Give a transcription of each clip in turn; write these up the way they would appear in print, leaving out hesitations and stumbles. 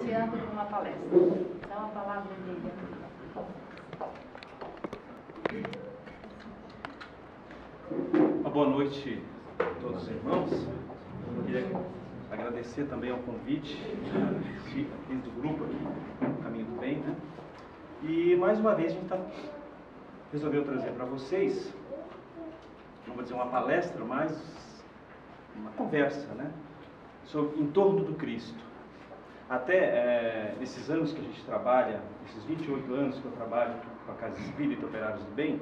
iniciando uma palestra. Então, a palavra dele. Uma boa noite a todos os irmãos. Eu queria agradecer também ao convite do grupo aqui, Caminho do Bem, né? E mais uma vez a gente resolveu trazer para vocês, não vou dizer uma palestra, mas uma conversa, né? Em torno do Cristo. Até nesses anos que a gente trabalha, esses 28 anos que eu trabalho com a Casa Espírita Operários do Bem,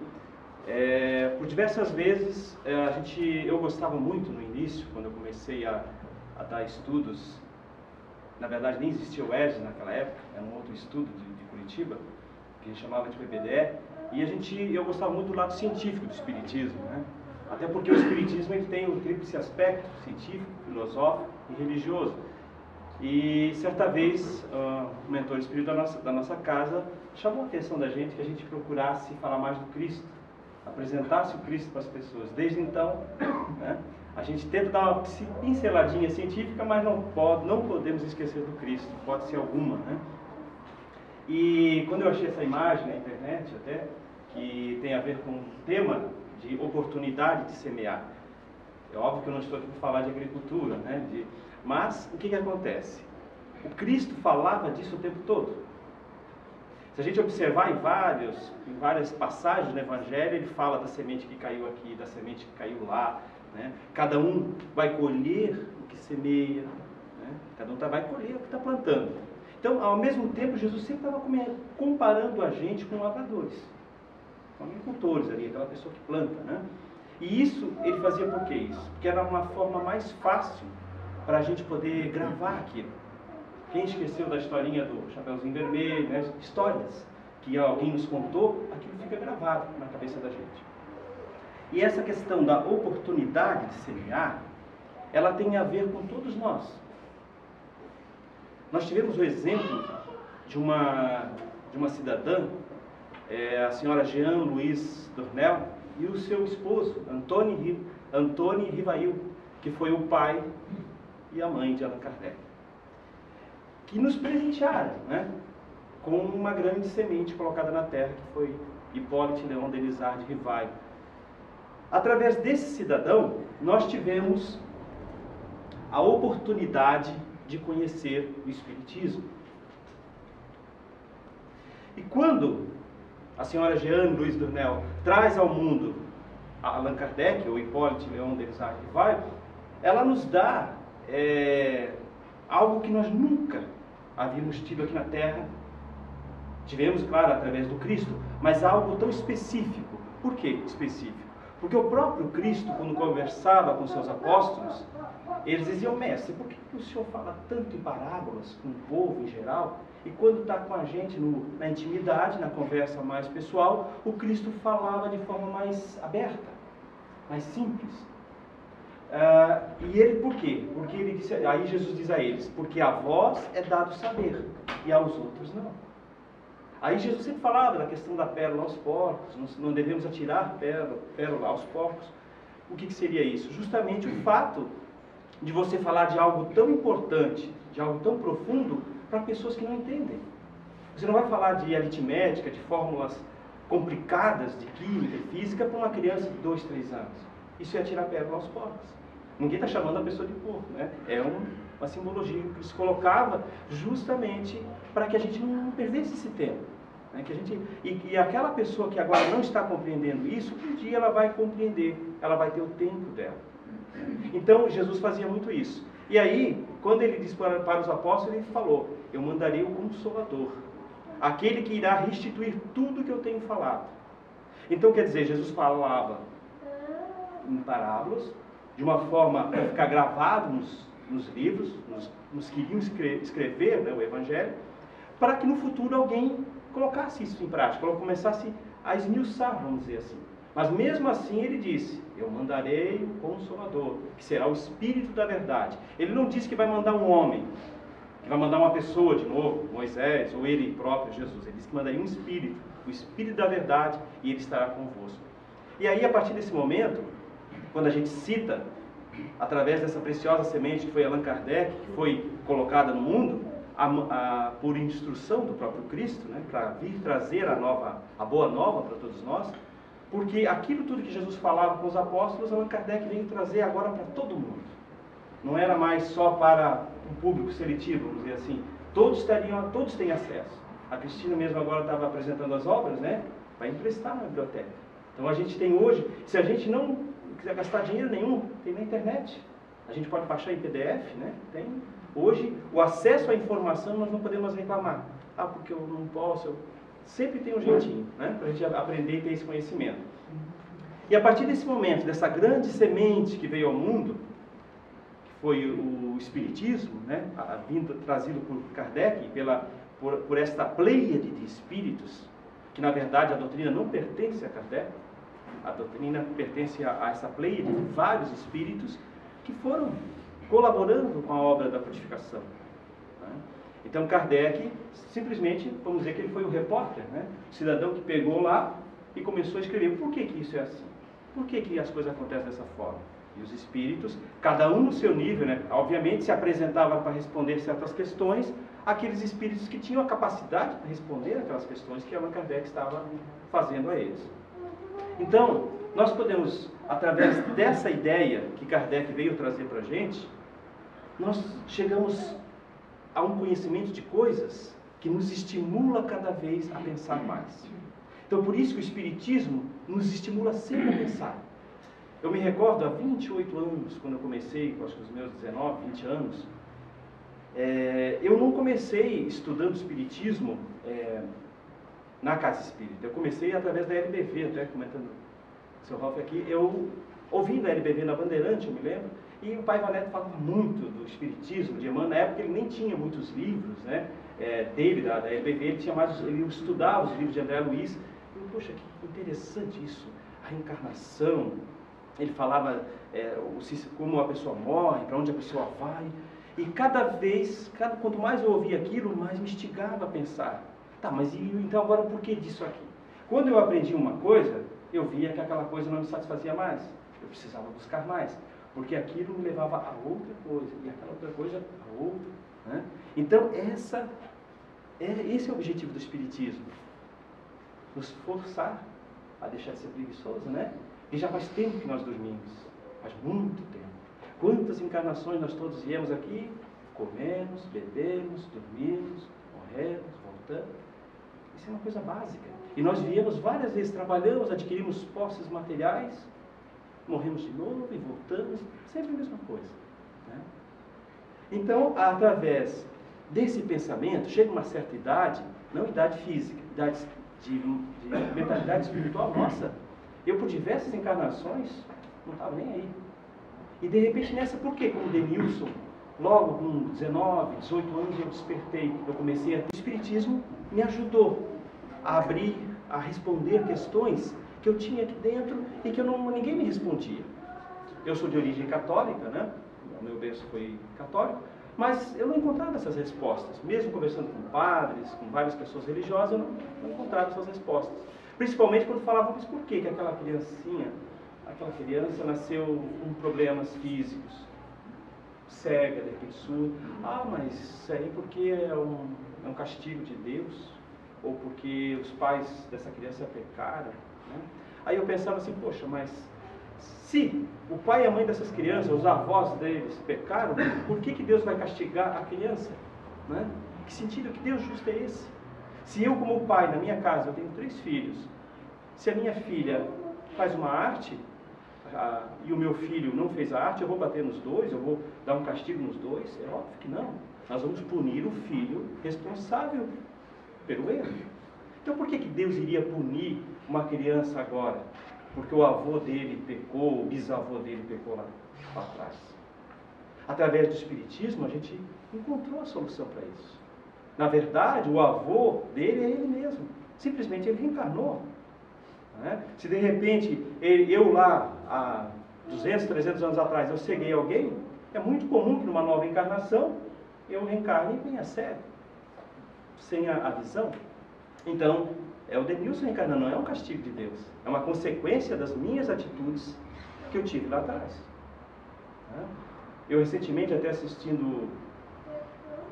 por diversas vezes eu gostava muito no início, quando eu comecei a dar estudos. Na verdade nem existia o ERJ naquela época, era um outro estudo de Curitiba, que a gente chamava de PPDE, e eu gostava muito do lado científico do Espiritismo, né? Até porque o Espiritismo ele tem o tríplice aspecto científico, filosófico e religioso. E certa vez o mentor espírita da nossa casa chamou a atenção da gente que a gente procurasse falar mais do Cristo, apresentasse o Cristo para as pessoas. Desde então, né, a gente tenta dar uma pinceladinha científica, mas não podemos esquecer do Cristo, pode ser alguma, né? E quando eu achei essa imagem na internet até, que tem a ver com o tema de oportunidade de semear. É óbvio que eu não estou aqui para falar de agricultura, né? Mas o que acontece? O Cristo falava disso o tempo todo. Se a gente observar em várias passagens do Evangelho, ele fala da semente que caiu aqui, da semente que caiu lá, né? Cada um vai colher o que semeia, né? Cada um vai colher o que está plantando. Então, ao mesmo tempo, Jesus sempre estava comparando a gente com lavradores, com agricultores ali, aquela pessoa que planta, né? E isso ele fazia por quê isso? Porque era uma forma mais fácil para a gente poder gravar aquilo. Quem esqueceu da historinha do Chapeuzinho Vermelho, né? Histórias que alguém nos contou, aquilo fica gravado na cabeça da gente. E essa questão da oportunidade de semear, ela tem a ver com todos nós. Nós tivemos o exemplo de uma cidadã, a senhora Jean Louise Dornel, e o seu esposo, Antônio Rivail, que foi o pai e a mãe de Allan Kardec, que nos presentearam, né, com uma grande semente colocada na terra, que foi Hipólito Leon Denisard de Rivail. Através desse cidadão, nós tivemos a oportunidade de conhecer o Espiritismo. E quando a senhora Jeanne Louise Dornel traz ao mundo Allan Kardec, ou Hipólito Leon Denisard de Rivail, ela nos dá algo que nós nunca havíamos tido aqui na Terra. Tivemos, claro, através do Cristo, mas algo tão específico. Por que específico? Porque o próprio Cristo, quando conversava com seus apóstolos, eles diziam: mestre, por que o senhor fala tanto em parábolas com o povo em geral? E quando está com a gente na intimidade, na conversa mais pessoal, o Cristo falava de forma mais aberta, mais simples. E ele por quê? Porque ele disse, aí Jesus diz a eles: porque a vós é dado saber, e aos outros não. Aí Jesus sempre falava da questão da pérola aos porcos, não devemos atirar pérola aos porcos. O que seria isso? Justamente o fato de você falar de algo tão importante, de algo tão profundo, para pessoas que não entendem. Você não vai falar de aritmética, de fórmulas complicadas de química e física para uma criança de 2, 3 anos. Isso é atirar pérola aos porcos. Ninguém está chamando a pessoa de porco, né? É uma simbologia que se colocava justamente para que a gente não perdesse esse tempo, né? E aquela pessoa que agora não está compreendendo isso, um dia ela vai compreender, ela vai ter o tempo dela. Então Jesus fazia muito isso. E aí, quando ele disse para os apóstolos, ele falou: eu mandarei o Consolador, aquele que irá restituir tudo que eu tenho falado. Então, quer dizer, Jesus falava em parábolas, de uma forma para ficar gravado nos livros, nos que iriam escrever, né, o Evangelho, para que no futuro alguém colocasse isso em prática, ou começasse a esmiuçar, vamos dizer assim. Mas mesmo assim ele disse: eu mandarei o Consolador, que será o Espírito da Verdade. Ele não disse que vai mandar um homem, que vai mandar uma pessoa de novo, Moisés, ou ele próprio, Jesus. Ele disse que mandaria um Espírito, o Espírito da Verdade, e ele estará convosco. E aí, a partir desse momento, quando a gente cita, através dessa preciosa semente que foi Allan Kardec, que foi colocada no mundo, por instrução do próprio Cristo, né, para vir trazer a boa nova para todos nós, porque aquilo tudo que Jesus falava com os apóstolos, Allan Kardec veio trazer agora para todo mundo. Não era mais só para um público seletivo, vamos dizer assim. Todos têm acesso. A Cristina mesmo agora estava apresentando as obras, né? Vai emprestar na biblioteca. Então a gente tem hoje, se a gente não quiser gastar dinheiro nenhum, tem na internet. A gente pode baixar em PDF, né? Tem. Hoje, o acesso à informação nós não podemos reclamar. Ah, porque eu não posso. Sempre tem um jeitinho, né? Para a gente aprender e ter esse conhecimento. E a partir desse momento, dessa grande semente que veio ao mundo, que foi o Espiritismo, né? Trazido por Kardec, por esta pleiade de espíritos, que na verdade a doutrina não pertence a Kardec, a doutrina pertence a essa pleiade de vários espíritos que foram colaborando com a obra da codificação. Né? Então Kardec, simplesmente, vamos dizer que ele foi o repórter, né? O cidadão que pegou lá e começou a escrever. Por que isso é assim? Por que as coisas acontecem dessa forma? E os espíritos, cada um no seu nível, né? Obviamente se apresentavam para responder certas questões, aqueles espíritos que tinham a capacidade de responder aquelas questões que Allan Kardec estava fazendo a eles. Então, nós podemos, através dessa ideia que Kardec veio trazer para a gente, nós chegamos a um conhecimento de coisas que nos estimula cada vez a pensar mais. Então, por isso que o Espiritismo nos estimula sempre a pensar. Eu me recordo, há 28 anos, quando eu comecei, acho que os meus 19, 20 anos, eu não comecei estudando Espiritismo na Casa Espírita. Eu comecei através da LBV, até comentando o seu Ralf aqui, eu ouvindo a LBV na Bandeirante, eu me lembro, e o Pai Vaneto falava muito do Espiritismo de Emmanuel. Na época ele nem tinha muitos livros, né, dele, da LBV, ele estudava os livros de André Luiz. E, poxa, que interessante isso, a reencarnação. Ele falava como a pessoa morre, para onde a pessoa vai. E quanto mais eu ouvia aquilo, mais me instigava a pensar. Tá, mas então agora por que disso aqui? Quando eu aprendi uma coisa, eu via que aquela coisa não me satisfazia mais. Eu precisava buscar mais. Porque aquilo me levava a outra coisa, e aquela outra coisa a outra. Né? Então, esse é o objetivo do Espiritismo. Nos forçar a deixar de ser preguiçoso, né? E já faz tempo que nós dormimos. Faz muito tempo. Quantas encarnações nós todos viemos aqui, comemos, bebemos, dormimos, morremos, voltamos. Isso é uma coisa básica. E nós viemos várias vezes, trabalhamos, adquirimos posses materiais, morremos de novo e voltamos, sempre a mesma coisa. Né? Então, através desse pensamento, chega uma certa idade, não idade física, idade de mentalidade espiritual, nossa, eu por diversas encarnações não estava nem aí. E de repente nessa, por quê? Como Denilson, logo com 19, 18 anos eu despertei, eu comecei a ter o Espiritismo, me ajudou a abrir, a responder questões que eu tinha aqui dentro e que ninguém me respondia. Eu sou de origem católica, né? O meu berço foi católico, mas eu não encontrava essas respostas. Mesmo conversando com padres, com várias pessoas religiosas, eu não encontrava essas respostas. Principalmente quando falavam, mas por que aquela criança nasceu com problemas físicos, cega, de repente surda? Ah, mas isso aí porque é um castigo de Deus, ou porque os pais dessa criança pecaram. Né? Aí eu pensava assim, poxa, mas se o pai e a mãe dessas crianças, os avós deles pecaram, por que Deus vai castigar a criança? Né? Que sentido, que Deus justo é esse? Se eu como pai, na minha casa, eu tenho 3 filhos, se a minha filha faz uma arte e o meu filho não fez a arte, eu vou bater nos dois, eu vou dar um castigo nos dois? É óbvio que não. Nós vamos punir o filho responsável pelo erro. Então por que Deus iria punir uma criança agora? Porque o avô dele pecou, o bisavô dele pecou lá atrás. Através do Espiritismo a gente encontrou a solução para isso. Na verdade, o avô dele é ele mesmo. Simplesmente ele reencarnou. Né? Se de repente eu lá há 200, 300 anos atrás eu ceguei alguém, é muito comum que numa nova encarnação eu reencarne e venha cego, sem a visão. Então, é o Denilson reencarnando, não é um castigo de Deus. É uma consequência das minhas atitudes que eu tive lá atrás. Eu recentemente, até assistindo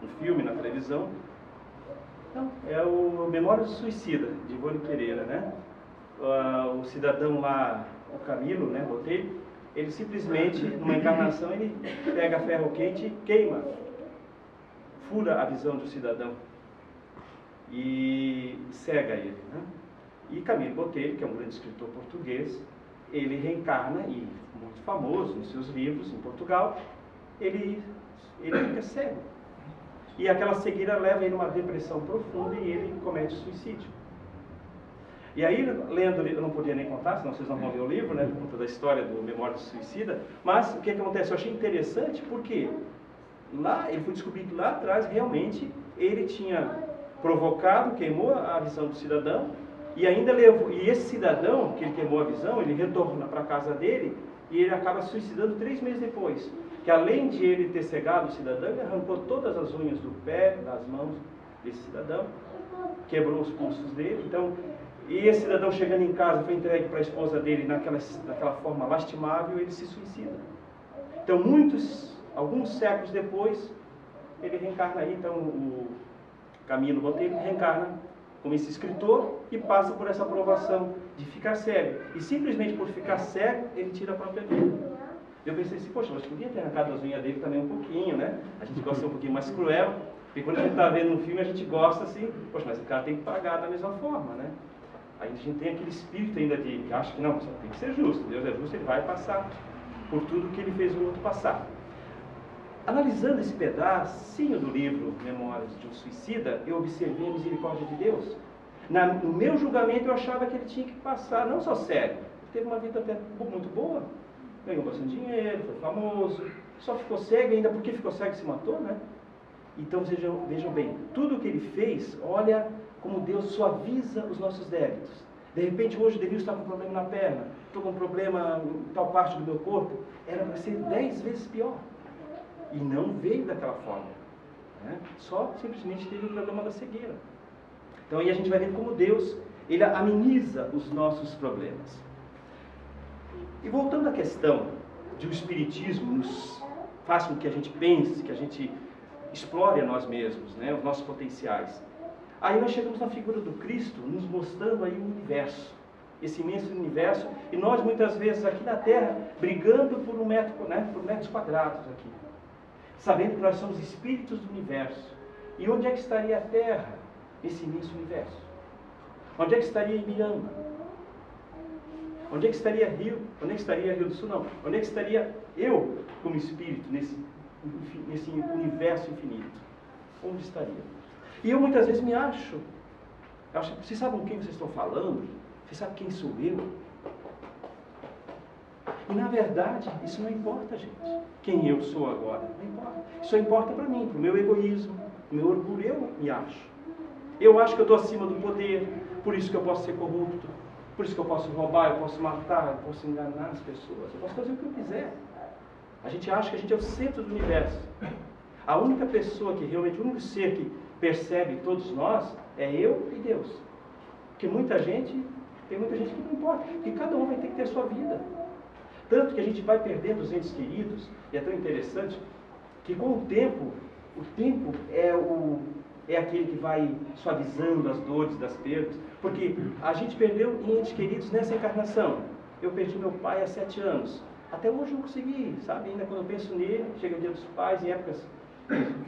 um filme na televisão. Não, é o Memórias do Suicida, de Ivone Pereira, né? O cidadão lá, o Camilo, né, Botelho, ele simplesmente, numa encarnação, ele pega ferro quente e queima, fura a visão do cidadão e cega ele, né? E Camilo Botelho, que é um grande escritor português, ele reencarna, e muito famoso nos seus livros em Portugal, ele fica cego. E aquela cegueira leva ele a uma depressão profunda e ele comete suicídio. E aí, lendo, eu não podia nem contar, senão vocês não vão ler o livro, né, por conta da história do Memória do Suicida, mas o que acontece? Eu achei interessante porque lá, ele foi descobrir que lá atrás, realmente, ele tinha provocado, queimou a visão do cidadão, e ainda levou, e esse cidadão, que ele queimou a visão, ele retorna para a casa dele, e ele acaba se suicidando 3 meses depois. Que além de ele ter cegado o cidadão, ele arrancou todas as unhas do pé, das mãos desse cidadão, quebrou os pulsos dele. Então, e esse cidadão chegando em casa foi entregue para a esposa dele daquela forma lastimável, ele se suicida. Então, alguns séculos depois, ele reencarna aí. Então, o Camilo Botelho reencarna como esse escritor e passa por essa provação de ficar cego. E simplesmente por ficar cego, ele tira a própria vida. Eu pensei assim, poxa, mas podia ter arrancado as unhas dele também um pouquinho, né? A gente gosta de ser um pouquinho mais cruel, porque quando a gente está vendo um filme, a gente gosta assim, poxa, mas o cara tem que pagar da mesma forma, né? Aí a gente tem aquele espírito ainda de, que acha que não, tem que ser justo, Deus é justo, ele vai passar por tudo que ele fez o outro passar. Analisando esse pedacinho do livro Memórias de um Suicida, eu observei a misericórdia de Deus. No meu julgamento, eu achava que ele tinha que passar, não só cego, ele teve uma vida até muito boa, ganhou bastante dinheiro, foi famoso, só ficou cego ainda porque ficou cego e se matou, né? Então vejam bem, tudo o que ele fez, olha como Deus suaviza os nossos débitos. De repente hoje o Denilson está com um problema na perna, estou com um problema em tal parte do meu corpo, era para ser 10 vezes pior. E não veio daquela forma, né? Só simplesmente teve o problema da cegueira. Então aí a gente vai ver como Deus, ele ameniza os nossos problemas. E voltando à questão de o Espiritismo nos faz com que a gente pense, que a gente explore a nós mesmos, né, os nossos potenciais. Aí nós chegamos na figura do Cristo, nos mostrando aí o universo, esse imenso universo, e nós muitas vezes aqui na Terra, brigando por por metros quadrados aqui, sabendo que nós somos espíritos do universo. E onde é que estaria a Terra, esse imenso universo? Onde é que estaria Ibirama? Onde é que estaria Rio? Onde é que estaria Rio do Sul? Não. Onde é que estaria eu como espírito nesse universo infinito? Onde estaria? E eu muitas vezes me acho, vocês sabem com quem vocês estão falando? Vocês sabem quem sou eu? E na verdade, isso não importa, gente. Quem eu sou agora, não importa. Isso só importa para mim, para o meu egoísmo, o meu orgulho. Eu me acho. Eu acho que eu estou acima do poder, por isso que eu posso ser corrupto. Por isso que eu posso roubar, eu posso matar, eu posso enganar as pessoas, eu posso fazer o que eu quiser. A gente acha que a gente é o centro do universo. A única pessoa que realmente, o único ser que percebe todos nós é eu e Deus. Porque tem muita gente que não importa, porque cada um vai ter que ter a sua vida. Tanto que a gente vai perdendo os entes queridos, e é tão interessante, que com o tempo é aquele que vai suavizando as dores das perdas, porque a gente perdeu entes queridos nessa encarnação. Eu perdi meu pai há 7 anos. Até hoje eu não consegui, sabe? Ainda quando eu penso nele, chega o dia dos pais, em épocas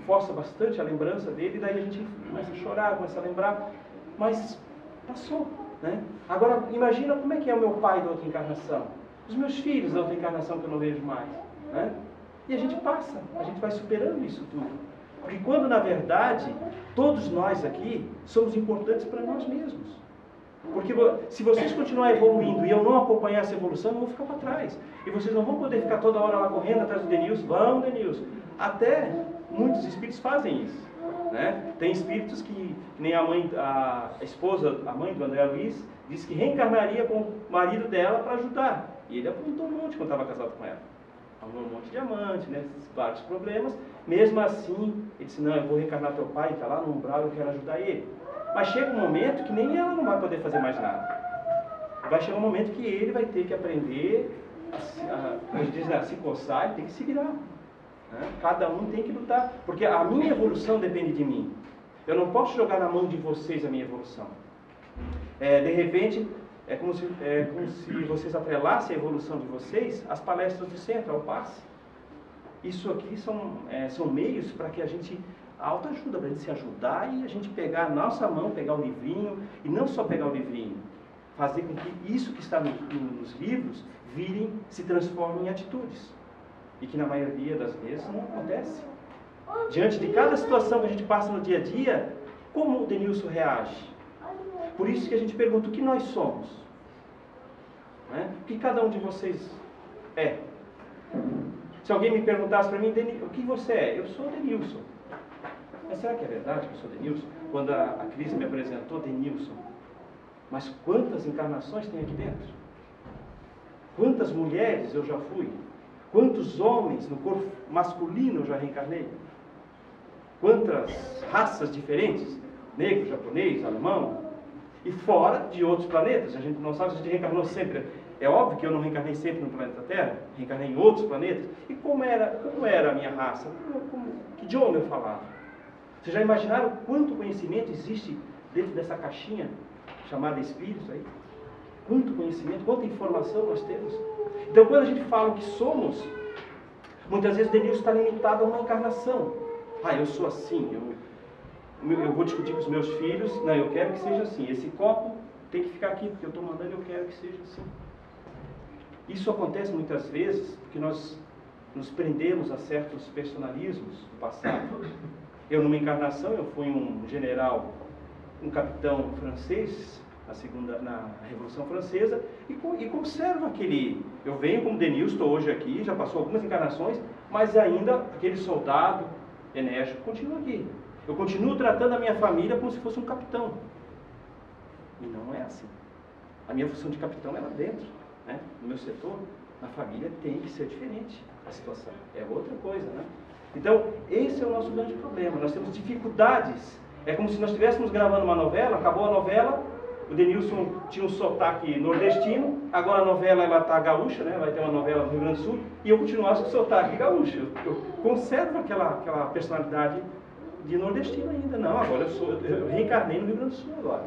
força bastante a lembrança dele, e daí a gente começa a chorar, começa a lembrar, mas passou, né? Agora, imagina como é que é o meu pai da outra encarnação, os meus filhos da outra encarnação que eu não vejo mais, né? E a gente passa, a gente vai superando isso tudo. Porque quando, na verdade, todos nós aqui somos importantes para nós mesmos. Porque se vocês continuarem evoluindo e eu não acompanhar essa evolução, eu vou ficar para trás. E vocês não vão poder ficar toda hora lá correndo atrás do Denilson. Vamos, Denilson. Até muitos espíritos fazem isso, né? Tem espíritos que nem a esposa, a mãe do André Luiz, disse que reencarnaria com o marido dela para ajudar. E ele aprontou um monte quando estava casado com ela. Arrumou um monte de amante, né? Vários problemas. Mesmo assim, ele disse, não, eu vou reencarnar teu pai, está lá no umbral, eu quero ajudar ele. Mas chega um momento que nem ela não vai poder fazer mais nada. Vai chegar um momento que ele vai ter que aprender a se coçar, ele tem que se virar. Né? Cada um tem que lutar, porque a minha evolução depende de mim. Eu não posso jogar na mão de vocês a minha evolução. De repente, é como se vocês atrelassem a evolução de vocês às palestras do centro, ao passe. Isso aqui são meios para que a gente, a autoajuda, para a gente se ajudar e a gente pegar a nossa mão, pegar o livrinho, e não só pegar o livrinho, fazer com que isso que está nos livros se transforme em atitudes. E que na maioria das vezes não acontece. Diante de cada situação que a gente passa no dia a dia, como o Denilson reage? Por isso que a gente pergunta o que nós somos. Né? O que cada um de vocês é. Se alguém me perguntasse para mim, o que você é? Eu sou Denilson. Mas será que é verdade que eu sou Denilson? Quando a Cris me apresentou, Denilson. Mas quantas encarnações tem aqui dentro? Quantas mulheres eu já fui? Quantos homens no corpo masculino eu já reencarnei? Quantas raças diferentes? Negro, japonês, alemão. E fora de outros planetas. A gente não sabe se a gente reencarnou sempre. É óbvio que eu não reencarnei sempre no planeta Terra. Reencarnei em outros planetas. E como era a minha raça? Que idioma eu falava? Vocês já imaginaram quanto conhecimento existe dentro dessa caixinha chamada espírito aí? Quanto conhecimento, quanta informação nós temos? Então, quando a gente fala o que somos, muitas vezes o Denilson está limitado a uma encarnação. Eu sou assim, eu vou discutir com os meus filhos, não, eu quero que seja assim. Esse copo tem que ficar aqui, porque eu estou mandando, eu quero que seja assim. Isso acontece muitas vezes porque nós nos prendemos a certos personalismos do passado. Eu, numa encarnação, eu fui um general, um capitão francês, na Revolução Francesa, e conservo aquele... Eu venho como Denilson, estou hoje aqui, já passou algumas encarnações, mas ainda aquele soldado enérgico continua aqui. Eu continuo tratando a minha família como se fosse um capitão. E não é assim. A minha função de capitão é lá dentro, né? No meu setor, na família tem que ser diferente a situação. É outra coisa, né? Então, esse é o nosso grande problema. Nós temos dificuldades. É como se nós estivéssemos gravando uma novela, acabou a novela, o Denilson tinha um sotaque nordestino, agora a novela está gaúcha, né? Vai ter uma novela no Rio Grande do Sul, e eu continuasse com o sotaque gaúcho. Eu conservo aquela personalidade de nordestino ainda. Não, agora eu reencarnei no Rio Grande do Sul agora.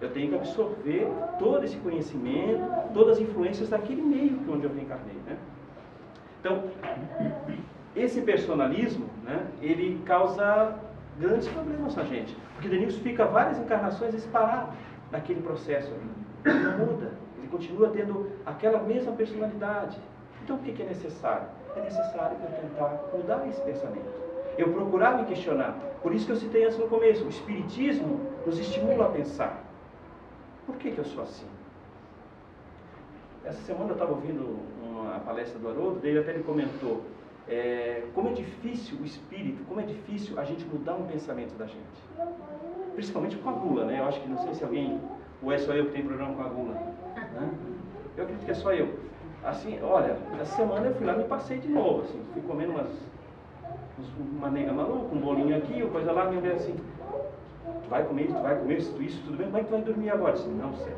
Eu tenho que absorver todo esse conhecimento, todas as influências daquele meio onde eu reencarnei, né? Então, esse personalismo, né, ele causa grandes problemas na gente. Porque Denilson fica várias encarnações parado naquele processo ali. Ele não muda. Ele continua tendo aquela mesma personalidade. Então, o que é necessário? É necessário eu tentar mudar esse pensamento. Eu procurar me questionar. Por isso que eu citei antes no começo. O Espiritismo nos estimula a pensar. Por que eu sou assim? Essa semana eu estava ouvindo uma palestra do Haroldo, dele até ele comentou como é difícil o espírito, como é difícil a gente mudar um pensamento da gente. Principalmente com a gula, né? Eu acho que não sei se alguém, ou é só eu que tem problema com a gula, né? Eu acredito que é só eu. Assim, olha, essa semana eu fui lá e me passei de novo, assim, fui comendo uma nega maluca, um bolinho aqui, uma coisa lá, minha mulher assim, tu vai comer isso, tudo bem, como é que tu vai dormir agora? Assim, não sei,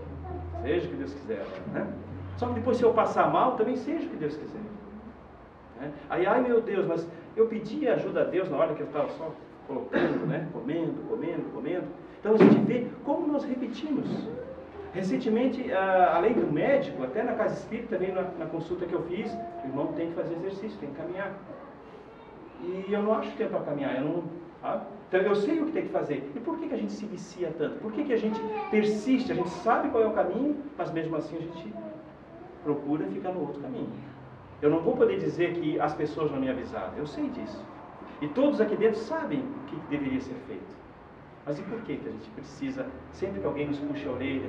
seja o que Deus quiser, né? Só que depois se eu passar mal, também seja o que Deus quiser. Né? Aí, ai meu Deus, mas eu pedi ajuda a Deus na hora que eu estava só colocando, né? Comendo. Então a gente vê como nós repetimos. Recentemente, além do médico, até na casa espírita, também na consulta que eu fiz, o irmão tem que fazer exercício, tem que caminhar. E eu não acho tempo para caminhar, então eu sei o que tem que fazer. E por que a gente se vicia tanto? Por que a gente persiste? A gente sabe qual é o caminho, mas mesmo assim a gente procura ficar no outro caminho. Eu não vou poder dizer que as pessoas não me avisaram, eu sei disso. E todos aqui dentro sabem o que deveria ser feito. Mas e por que a gente precisa, sempre que alguém nos puxa a orelha?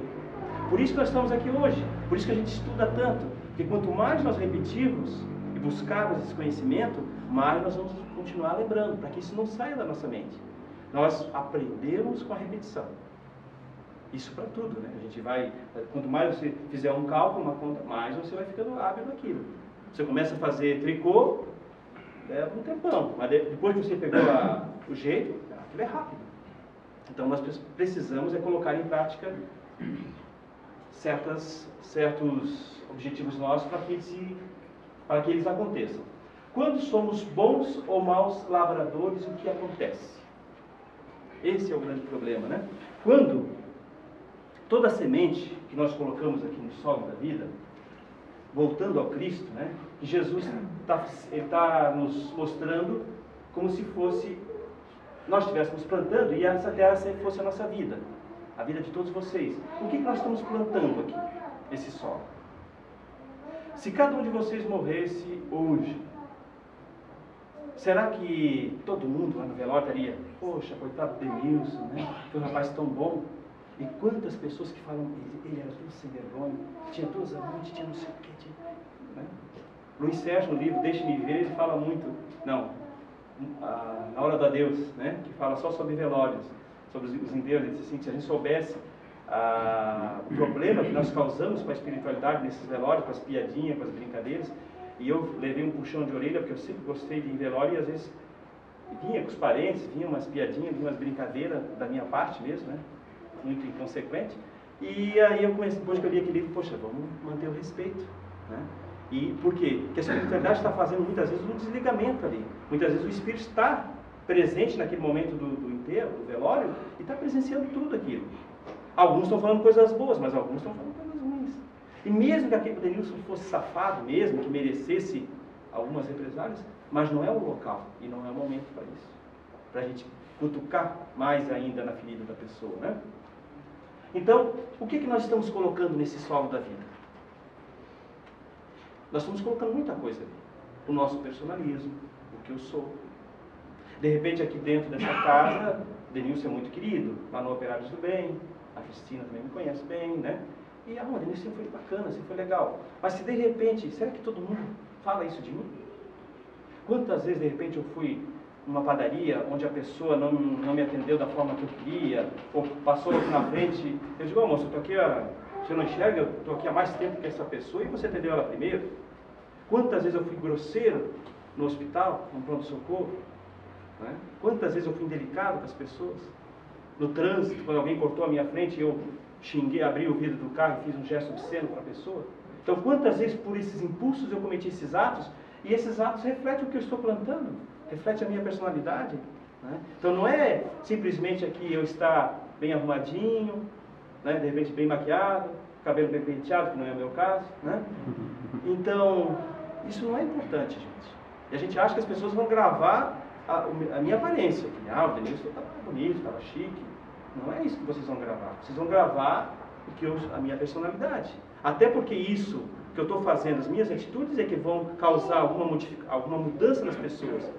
Por isso que nós estamos aqui hoje, por isso que a gente estuda tanto. Porque quanto mais nós repetirmos e buscarmos esse conhecimento, mais nós vamos continuar lembrando, para que isso não saia da nossa mente. Nós aprendemos com a repetição. Isso para tudo, né? A gente vai, quanto mais você fizer um cálculo, uma conta, mais você vai ficando hábil naquilo. Você começa a fazer tricô, leva um tempão, mas depois que você pegou o jeito, aquilo é rápido. Então nós precisamos colocar em prática certos objetivos nossos para que eles aconteçam. Quando somos bons ou maus lavradores, o que acontece? Esse é o grande problema, né? Quando toda semente que nós colocamos aqui no solo da vida, voltando ao Cristo, né? Jesus está nos mostrando como se fosse nós estivéssemos plantando e essa terra sempre fosse a nossa vida, a vida de todos vocês. O que nós estamos plantando aqui, esse solo? Se cada um de vocês morresse hoje, será que todo mundo lá no velório estaria, poxa, coitado do Denilson, né? Foi um rapaz tão bom. E quantas pessoas que falam, ele era tão sem vergonha, tinha duas amantes, tinha não sei o que, né? Luiz Sérgio, no livro Deixe-me Ver, ele fala muito, na hora do adeus, né? Que fala só sobre velórios, sobre os enterros. Ele diz assim, que se a gente soubesse o problema que nós causamos para a espiritualidade nesses velórios, com as piadinhas, com as brincadeiras. E eu levei um puxão de orelha, porque eu sempre gostei de ir em velório, e às vezes vinha com os parentes, vinha umas piadinhas, vinha umas brincadeiras da minha parte mesmo, né? Muito inconsequente. E aí eu comecei, depois que eu li aquele livro, poxa, vamos manter o respeito, né? E por quê? Porque a espiritualidade está fazendo muitas vezes um desligamento ali. Muitas vezes o espírito está presente naquele momento do enterro, do velório, e está presenciando tudo aquilo. Alguns estão falando coisas boas, mas alguns estão falando coisas ruins. E mesmo que aquele Denilson fosse safado, mesmo que merecesse algumas represálias, mas não é o local e não é o momento para isso. Para a gente cutucar mais ainda na ferida da pessoa, né? Então, o que nós estamos colocando nesse solo da vida? Nós estamos colocando muita coisa ali. O nosso personalismo, o que eu sou. De repente, aqui dentro dessa casa, o Denilson é muito querido, lá no Operários do Bem, a Cristina também me conhece bem, né? E o Denilson foi bacana, foi legal. Mas se de repente, será que todo mundo fala isso de mim? Quantas vezes, de repente, eu fui numa padaria onde a pessoa não me atendeu da forma que eu queria, ou passou aqui na frente, eu digo, moço, eu estou aqui, você não enxerga, eu estou aqui há mais tempo que essa pessoa e você atendeu ela primeiro? Quantas vezes eu fui grosseiro no hospital, no pronto-socorro? Né? Quantas vezes eu fui indelicado com as pessoas? No trânsito, quando alguém cortou a minha frente, eu xinguei, abri o vidro do carro e fiz um gesto obsceno para a pessoa? Então, quantas vezes por esses impulsos eu cometi esses atos, e esses atos refletem o que eu estou plantando, reflete a minha personalidade, né? Então, não é simplesmente aqui eu estar bem arrumadinho, né? De repente bem maquiado, cabelo bem penteado, que não é o meu caso, né? Então, isso não é importante, gente. E a gente acha que as pessoas vão gravar a minha aparência. O Denilson estava bonito, estava chique. Não é isso que vocês vão gravar. Vocês vão gravar a minha personalidade. Até porque isso que eu estou fazendo, as minhas atitudes, é que vão causar alguma mudança nas pessoas.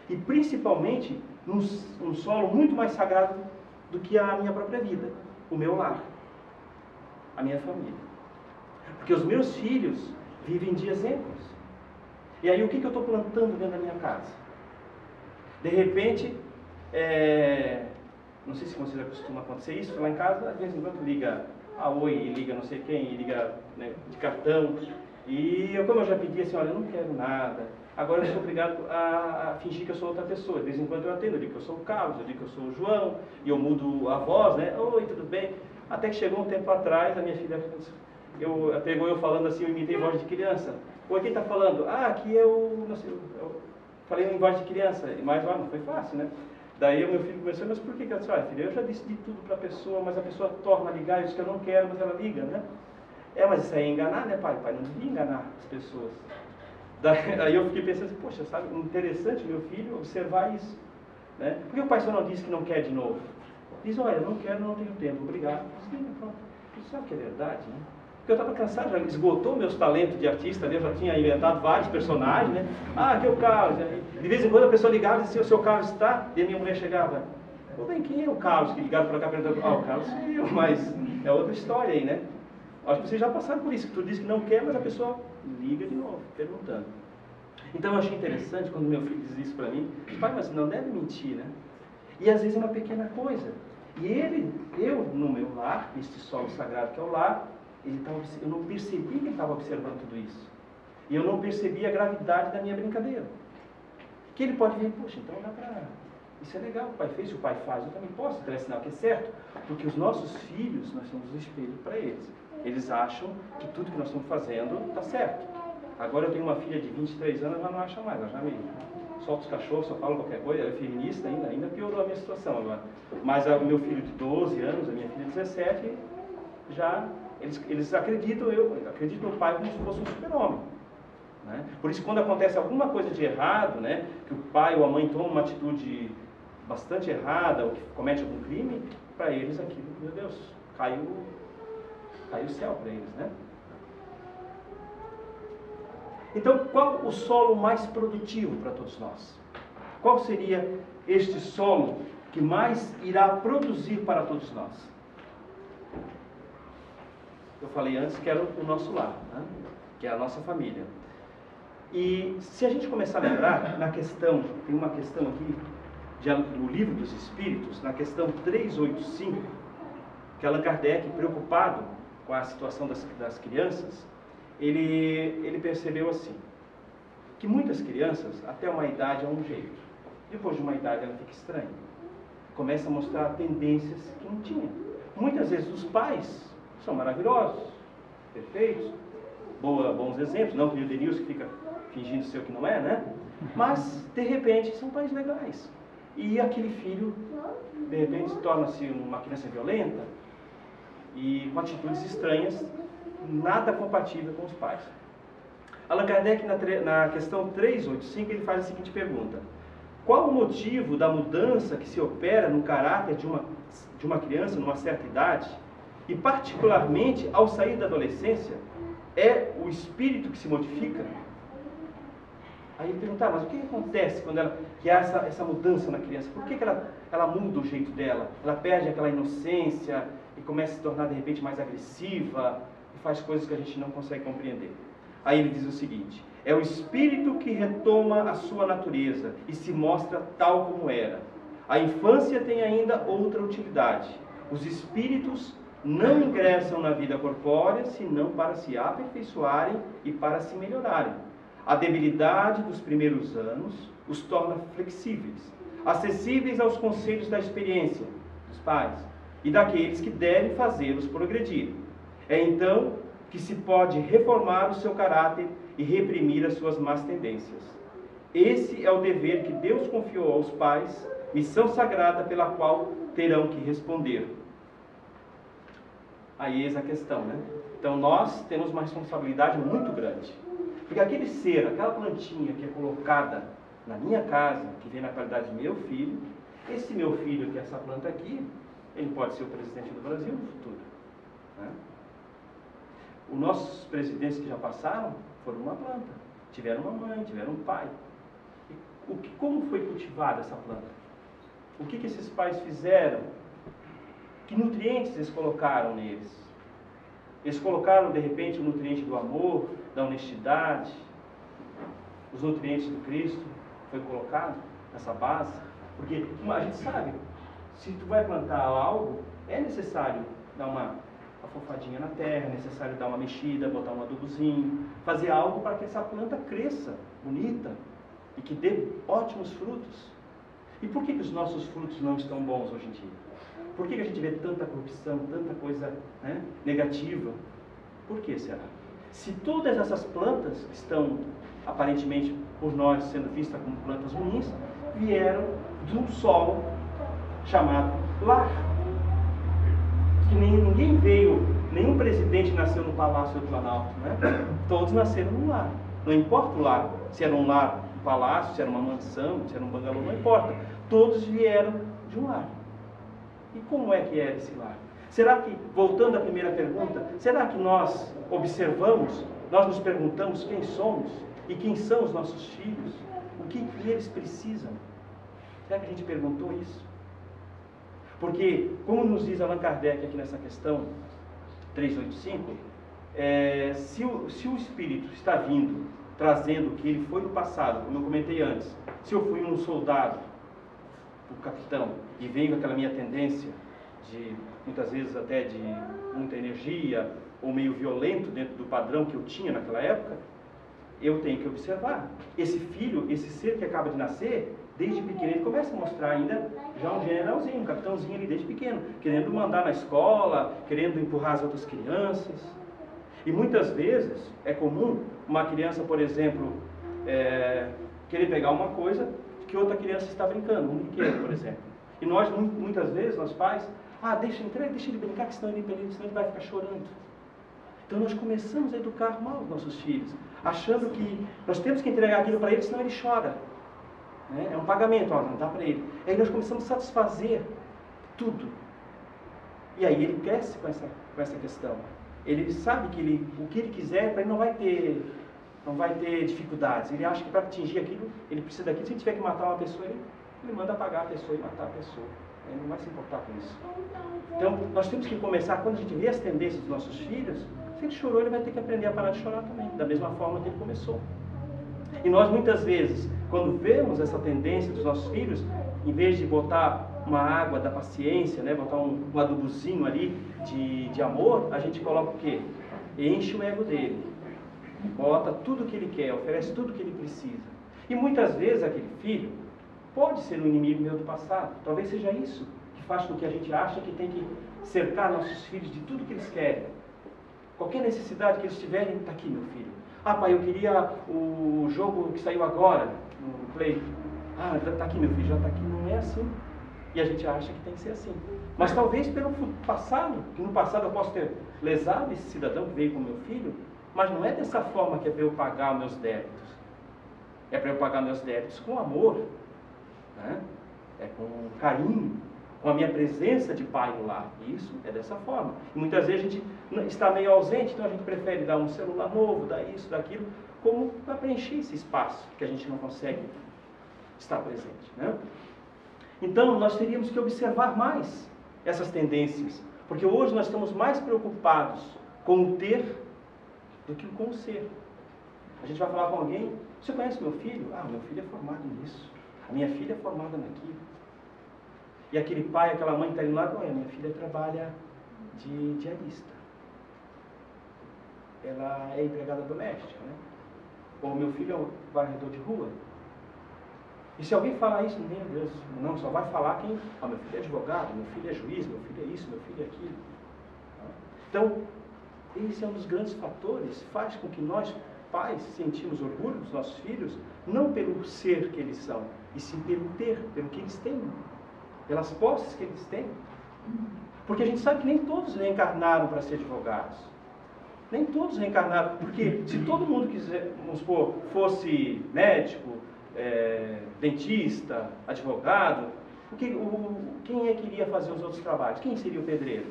E principalmente num solo muito mais sagrado do que a minha própria vida. O meu lar. A minha família. Porque os meus filhos vivem de exemplos. E aí o que eu estou plantando dentro da minha casa? De repente, não sei se vocês acostumam a acontecer isso, lá em casa, de vez em quando liga a Oi, liga não sei quem, liga, né, de cartão. E como eu já pedi assim, olha, eu não quero nada, agora eu sou obrigado a fingir que eu sou outra pessoa. De vez em quando eu atendo, eu digo que eu sou o Carlos, eu digo que eu sou o João, e eu mudo a voz, né? Oi, tudo bem? Até que chegou um tempo atrás, a minha filha pegou eu falando assim, eu imitei voz de criança. Oi, quem está falando? Aqui é o... Não sei, eu falei em voz de criança, mas não foi fácil, né? Daí o meu filho começou, mas por que ela disse, olha, filha, eu já disse de tudo para a pessoa, mas a pessoa torna a ligar, eu disse que eu não quero, mas ela liga, né? Mas isso aí é enganar, né, pai? Pai não devia enganar as pessoas. Daí eu fiquei pensando assim, poxa, sabe, interessante meu filho observar isso, né? Por que o pai só não disse que não quer de novo? Diz, olha, não quero, não tenho tempo, obrigado. Sim, pronto. Você sabe que é verdade, né? Porque eu estava cansado, já esgotou meus talentos de artista, né? Eu já tinha inventado vários personagens, né? Aqui é o Carlos. De vez em quando a pessoa ligava e dizia, o seu Carlos está? E a minha mulher chegava, bem, quem é o Carlos? Que ligaram para cá perguntando, o Carlos sou eu, mas é outra história aí, né? Acho que vocês já passaram por isso, que tu disse que não quer, mas a pessoa liga de novo, perguntando. Então eu achei interessante quando meu filho diz isso para mim, pai, mas não deve mentir, né? E às vezes é uma pequena coisa. E eu no meu lar, este solo sagrado que é o lar, eu não percebi que ele estava observando tudo isso. E eu não percebi a gravidade da minha brincadeira. Que ele pode ver, poxa, então dá para... Isso é legal, o pai fez, se o pai faz, eu também posso. Então é sinal que é certo. Porque os nossos filhos, nós somos o espelho para eles. Eles acham que tudo que nós estamos fazendo está certo. Agora eu tenho uma filha de 23 anos, ela não acha mais, ela já me solta os cachorros, só fala qualquer coisa, ela é feminista ainda piorou a minha situação agora. Mas o meu filho de 12 anos, a minha filha de 17, já, eles acreditam no pai como se fosse um super-homem. Né? Por isso, quando acontece alguma coisa de errado, né, que o pai ou a mãe tomam uma atitude bastante errada, ou que comete algum crime, para eles aquilo, meu Deus, caiu o céu para eles, né? Então, qual o solo mais produtivo para todos nós? Qual seria este solo que mais irá produzir para todos nós? Eu falei antes que era o nosso lar, né? Que é a nossa família. E se a gente começar a lembrar, tem uma questão aqui, no Livro dos Espíritos, na questão 385, que Allan Kardec, preocupado com a situação das crianças, ele percebeu assim, que muitas crianças, até uma idade é um jeito, depois de uma idade ela fica estranha, começa a mostrar tendências que não tinha. Muitas vezes os pais são maravilhosos, perfeitos, bons exemplos, não que o Denilson que fica fingindo ser o que não é, né? Mas, de repente, são pais legais. E aquele filho, de repente, torna-se uma criança violenta e com atitudes estranhas, nada compatível com os pais. Allan Kardec, na questão 385, ele faz a seguinte pergunta: qual o motivo da mudança que se opera no caráter de uma criança numa certa idade, e particularmente ao sair da adolescência, é o espírito que se modifica? Aí ele pergunta, mas o que acontece quando há essa mudança na criança? Por que ela muda o jeito dela? Ela perde aquela inocência e começa a se tornar de repente mais agressiva e faz coisas que a gente não consegue compreender. Aí ele diz o seguinte: é o espírito que retoma a sua natureza e se mostra tal como era. A infância tem ainda outra utilidade. Os espíritos não ingressam na vida corpórea senão para se aperfeiçoarem e para se melhorarem. A debilidade dos primeiros anos os torna flexíveis, acessíveis aos conselhos da experiência dos pais e daqueles que devem fazê-los progredir. É então que se pode reformar o seu caráter e reprimir as suas más tendências. Esse é o dever que Deus confiou aos pais, missão sagrada pela qual terão que responder. Aí eis a questão, né? Então nós temos uma responsabilidade muito grande. Porque aquele ser, aquela plantinha que é colocada na minha casa, que vem na qualidade de meu filho, esse meu filho, que é essa planta aqui, ele pode ser o presidente do Brasil no futuro. Né? Os nossos presidentes que já passaram foram uma planta. Tiveram uma mãe, tiveram um pai. E como foi cultivada essa planta? O que esses pais fizeram? Que nutrientes eles colocaram neles? Eles colocaram, de repente, o nutriente do amor, da honestidade, os nutrientes do Cristo, foi colocado nessa base? Porque a gente sabe, se tu vai plantar algo, é necessário dar uma afofadinha na terra, é necessário dar uma mexida, botar um adubozinho, fazer algo para que essa planta cresça bonita e que dê ótimos frutos. E por que os nossos frutos não estão bons hoje em dia? Por que a gente vê tanta corrupção, tanta coisa, né, negativa? Por que será? Se todas essas plantas que estão, aparentemente, por nós sendo vistas como plantas ruins, vieram de um solo chamado lar. Que ninguém veio, nenhum presidente nasceu no Palácio do Planalto, né? Todos nasceram num lar. Não importa o lar, se era um lar, um palácio, se era uma mansão, se era um bangalô, não importa. Todos vieram de um lar. E como é que era esse lar? Será que, voltando à primeira pergunta, será que nós observamos, nós nos perguntamos quem somos e quem são os nossos filhos? O que eles precisam? Será que a gente perguntou isso? Porque, como nos diz Allan Kardec aqui nessa questão 385, se o Espírito está vindo, trazendo o que ele foi no passado, como eu comentei antes, se eu fui um soldado, o capitão, e venho com aquela minha tendência de, muitas vezes até de muita energia, ou meio violento dentro do padrão que eu tinha naquela época, eu tenho que observar. Esse filho, esse ser que acaba de nascer, desde pequeno ele começa a mostrar ainda já um generalzinho, um capitãozinho ali desde pequeno, querendo mandar na escola, querendo empurrar as outras crianças. E muitas vezes é comum uma criança, por exemplo, querer pegar uma coisa que outra criança está brincando, um brinquedo, por exemplo. E nós, muitas vezes, nós pais, deixa ele brincar, que senão ele vai ficar chorando. Então nós começamos a educar mal os nossos filhos, achando que nós temos que entregar aquilo para ele, senão ele chora. É um pagamento, não dá para ele. Aí nós começamos a satisfazer tudo. E aí ele cresce com essa questão. Ele sabe que o que ele quiser, para ele não vai ter dificuldades. Ele acha que para atingir aquilo, ele precisa daquilo. Se ele tiver que matar uma pessoa, ele manda pagar a pessoa e matar a pessoa. Ele não vai se importar com isso. Então, nós temos que começar, quando a gente vê as tendências dos nossos filhos, se ele chorou, ele vai ter que aprender a parar de chorar também, da mesma forma que ele começou. E nós, muitas vezes, quando vemos essa tendência dos nossos filhos, em vez de botar uma água da paciência, botar um adubozinho ali de amor, a gente coloca o quê? Enche o ego dele. Bota tudo o que ele quer, oferece tudo o que ele precisa. E muitas vezes aquele filho pode ser um inimigo meu do passado. Talvez seja isso que faz com que a gente ache que tem que cercar nossos filhos de tudo que eles querem. Qualquer necessidade que eles tiverem, está aqui, meu filho. Pai, eu queria o jogo que saiu agora, no Play. Está aqui, meu filho, já está aqui. Não é assim. E a gente acha que tem que ser assim. Mas talvez pelo passado, que no passado eu posso ter lesado esse cidadão que veio com meu filho, mas não é dessa forma que é para eu pagar meus débitos. É para eu pagar meus débitos com amor, é com carinho, com a minha presença de pai no lar. Isso é dessa forma. E muitas vezes a gente está meio ausente, então a gente prefere dar um celular novo, dar isso, daquilo, como para preencher esse espaço que a gente não consegue estar presente. Então, nós teríamos que observar mais essas tendências, porque hoje nós estamos mais preocupados com o ter do que com o ser. A gente vai falar com alguém, você conhece meu filho? Meu filho é formado nisso, a minha filha é formada naquilo. E aquele pai, aquela mãe que está ali do lado, a minha filha trabalha de diarista. Ela é empregada doméstica, Ou meu filho é um varredor de rua. E se alguém falar isso, meu Deus, não, só vai falar quem... meu filho é advogado, meu filho é juiz, meu filho é isso, meu filho é aquilo. Então, esse é um dos grandes fatores, faz com que nós, pais, sentimos orgulho dos nossos filhos, não pelo ser que eles são, e sim pelo ter, pelo que eles têm, pelas posses que eles têm. Porque a gente sabe que nem todos reencarnaram para ser advogados. Nem todos reencarnaram, porque se todo mundo quiser, vamos supor, fosse médico, dentista, advogado, quem é que iria fazer os outros trabalhos? Quem seria o pedreiro?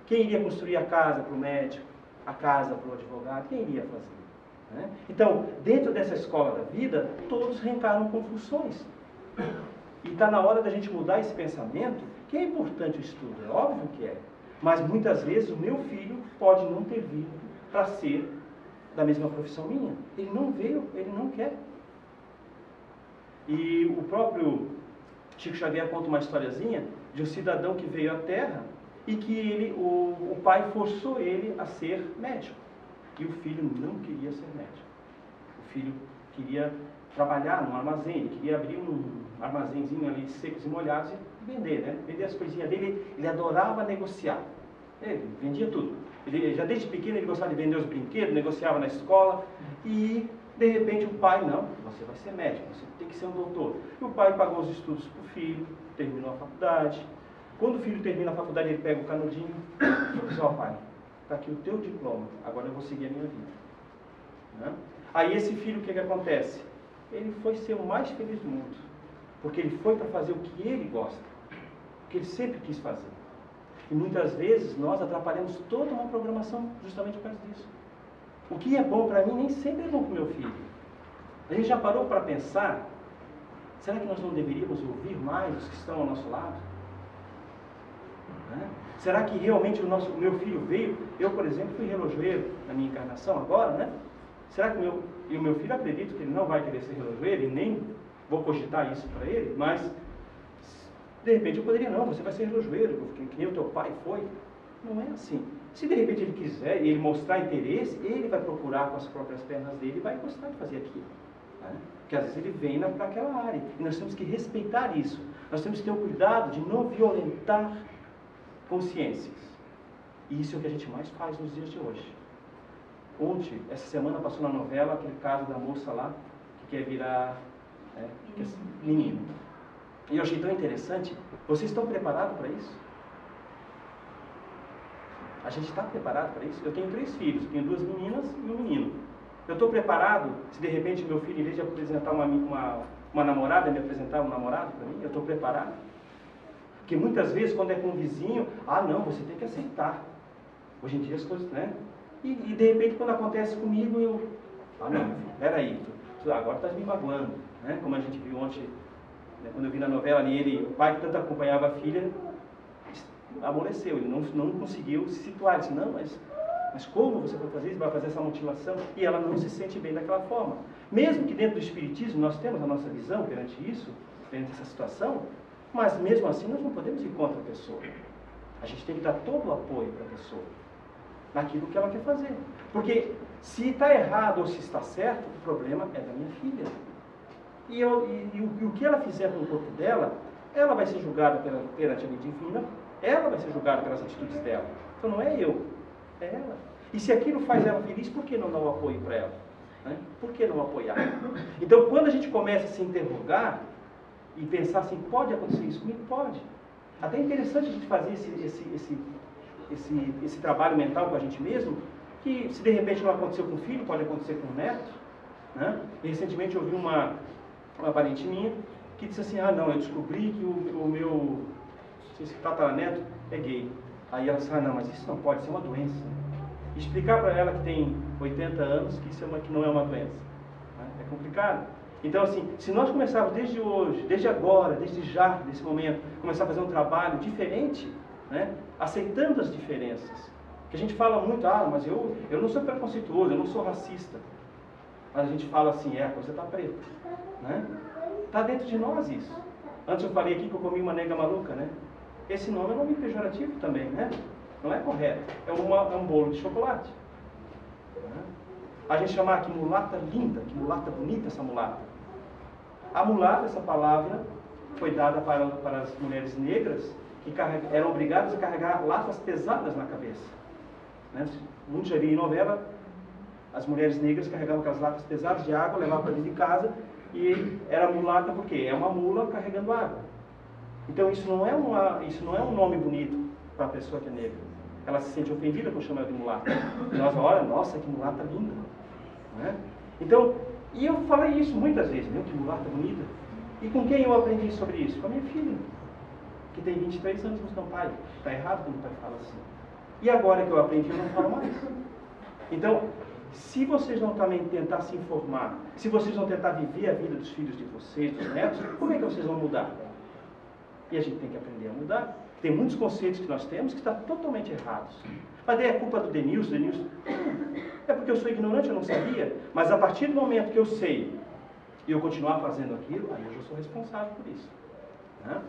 Quem iria construir a casa para o médico, a casa para o advogado? Quem iria fazer? Então, dentro dessa escola da vida, todos reencarnam com funções. E está na hora da gente mudar esse pensamento, que é importante o estudo, é óbvio que é. Mas muitas vezes o meu filho pode não ter vindo para ser da mesma profissão minha. Ele não veio, ele não quer. E o próprio Chico Xavier conta uma historiazinha de um cidadão que veio à Terra e que o pai forçou ele a ser médico. E o filho não queria ser médico. O filho queria trabalhar num armazém, ele queria abrir um armazenzinho ali de secos e molhados e vender, Vender as coisinhas dele. Ele adorava negociar. Ele vendia tudo. Já desde pequeno ele gostava de vender os brinquedos, negociava na escola e... De repente o pai, não, você vai ser médico, você tem que ser um doutor. E o pai pagou os estudos para o filho, terminou a faculdade. Quando o filho termina a faculdade, ele pega o canudinho e diz, pai, está aqui o teu diploma, agora eu vou seguir a minha vida. Aí esse filho, o que acontece? Ele foi ser o mais feliz do mundo, porque ele foi para fazer o que ele gosta, o que ele sempre quis fazer. E muitas vezes nós atrapalhamos toda uma programação justamente por causa disso. O que é bom para mim nem sempre é bom para o meu filho. A gente já parou para pensar, será que nós não deveríamos ouvir mais os que estão ao nosso lado? Será que realmente o meu filho veio? Eu, por exemplo, fui relojoeiro na minha encarnação agora, Será que o meu filho, acredito que ele não vai querer ser relojoeiro e nem vou cogitar isso para ele, mas de repente eu poderia, não, você vai ser relojoeiro, que nem o teu pai foi. Não é assim. Se de repente ele quiser e ele mostrar interesse, ele vai procurar com as próprias pernas dele e vai gostar de fazer aquilo. Porque às vezes ele vem para aquela área. E nós temos que respeitar isso. Nós temos que ter o cuidado de não violentar consciências. E isso é o que a gente mais faz nos dias de hoje. Ontem, essa semana passou na novela aquele caso da moça lá que quer virar menino. E eu achei tão interessante. Vocês estão preparados para isso? A gente está preparado para isso? Eu tenho 3 filhos, tenho 2 meninas e um menino. Eu estou preparado se de repente meu filho, em vez de apresentar uma namorada, me apresentar um namorado para mim? Eu estou preparado? Porque muitas vezes quando é com um vizinho, não, você tem que aceitar. Hoje em dia as coisas, né? E de repente quando acontece comigo, eu... não, meu filho, peraí, agora estás me magoando. Né? Como a gente viu ontem, né? Quando eu vi na novela ali, o pai que tanto acompanhava a filha, amoleceu, ele não conseguiu se situar. Ele disse, não, mas como você vai fazer isso? Vai fazer essa mutilação? E ela não se sente bem daquela forma. Mesmo que dentro do Espiritismo nós temos a nossa visão perante isso, perante essa situação, mas mesmo assim nós não podemos ir contra a pessoa. A gente tem que dar todo o apoio para a pessoa, naquilo que ela quer fazer. Porque se está errado ou se está certo, o problema é da minha filha. E o que ela fizer com o corpo dela, ela vai ser julgada perante a lei divina, ela vai ser julgada pelas atitudes dela. Então não é eu, é ela. E se aquilo faz ela feliz, por que não dar o apoio para ela? Né? Por que não apoiar? Então quando a gente começa a se interrogar e pensar assim, pode acontecer isso comigo? Pode. Até é interessante a gente fazer esse trabalho mental com a gente mesmo, que se de repente não aconteceu com o filho, pode acontecer com o neto. Né? E recentemente eu vi uma parente minha que disse assim, não, eu descobri que o meu tataraneto é gay. Aí ela disse, não, mas isso não pode ser uma doença. E explicar para ela que tem 80 anos que isso que não é uma doença. Né? É complicado. Então assim, se nós começarmos desde hoje, desde agora, desde já, nesse momento, começar a fazer um trabalho diferente, né? Aceitando as diferenças. Que a gente fala muito, mas eu não sou preconceituoso, eu não sou racista. Mas a gente fala assim, a coisa está preta. Né? Está dentro de nós isso. Antes eu falei aqui que eu comi uma nega maluca, né? Esse nome é um nome pejorativo também, né? Não é correto. É um bolo de chocolate. Né? A gente chamar que mulata linda, que mulata bonita essa mulata. A mulata, essa palavra, foi dada para as mulheres negras que eram obrigadas a carregar latas pesadas na cabeça. Né? Muitos já viram em novela, as mulheres negras carregavam aquelas latas pesadas de água, levavam para dentro de casa, e era mulata porque é uma mula carregando água. Então isso não é um nome bonito para a pessoa que é negra. Ela se sente ofendida por chamar de mulata. E nós, olha, nossa, que mulata linda. Né? Então, e eu falei isso muitas vezes, que mulata bonita. E com quem eu aprendi sobre isso? Com a minha filha, que tem 23 anos, mas não, pai, está errado quando o pai fala assim. E agora que eu aprendi, eu não falo mais. Então, se vocês não também tentar se informar, se vocês não tentar viver a vida dos filhos de vocês, dos netos, como é que vocês vão mudar? E a gente tem que aprender a mudar. Tem muitos conceitos que nós temos que estão totalmente errados. Mas daí é culpa do Denilson. É porque eu sou ignorante, eu não sabia. Mas a partir do momento que eu sei e eu continuar fazendo aquilo, aí eu já sou responsável por isso. Né?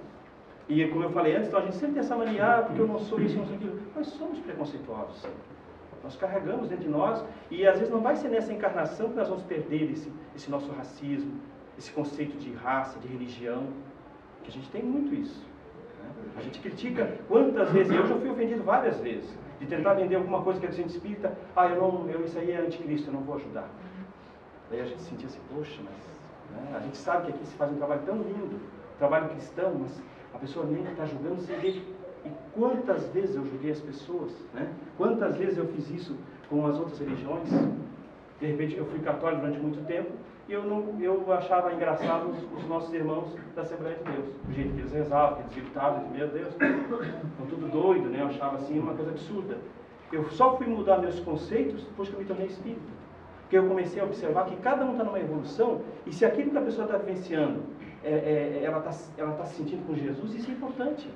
E como eu falei antes, então a gente sempre tem essa mania, porque eu não sou isso, não sou aquilo. Nós somos preconceituosos sempre. Nós carregamos dentro de nós, e às vezes não vai ser nessa encarnação que nós vamos perder esse nosso racismo, esse conceito de raça, de religião, que a gente tem muito isso. Né? A gente critica quantas vezes, eu já fui ofendido várias vezes, de tentar vender alguma coisa que é do centro espírita, isso aí é anticristo, eu não vou ajudar. Daí a gente sentia assim, poxa, mas né? A gente sabe que aqui se faz um trabalho tão lindo, trabalho cristão, mas a pessoa nem está julgando sem ver. E quantas vezes eu julguei as pessoas, né? Quantas vezes eu fiz isso com as outras religiões? De repente eu fui católico durante muito tempo e eu achava engraçado os nossos irmãos da Assembleia de Deus, o jeito que eles rezavam, que eles gritavam, meu Deus, estão tudo doido, né? Eu achava assim uma coisa absurda. Eu só fui mudar meus conceitos depois que eu me tornei espírita, porque eu comecei a observar que cada um está numa evolução, e se aquilo que a pessoa está vivenciando, ela está se sentindo com Jesus, isso é importante.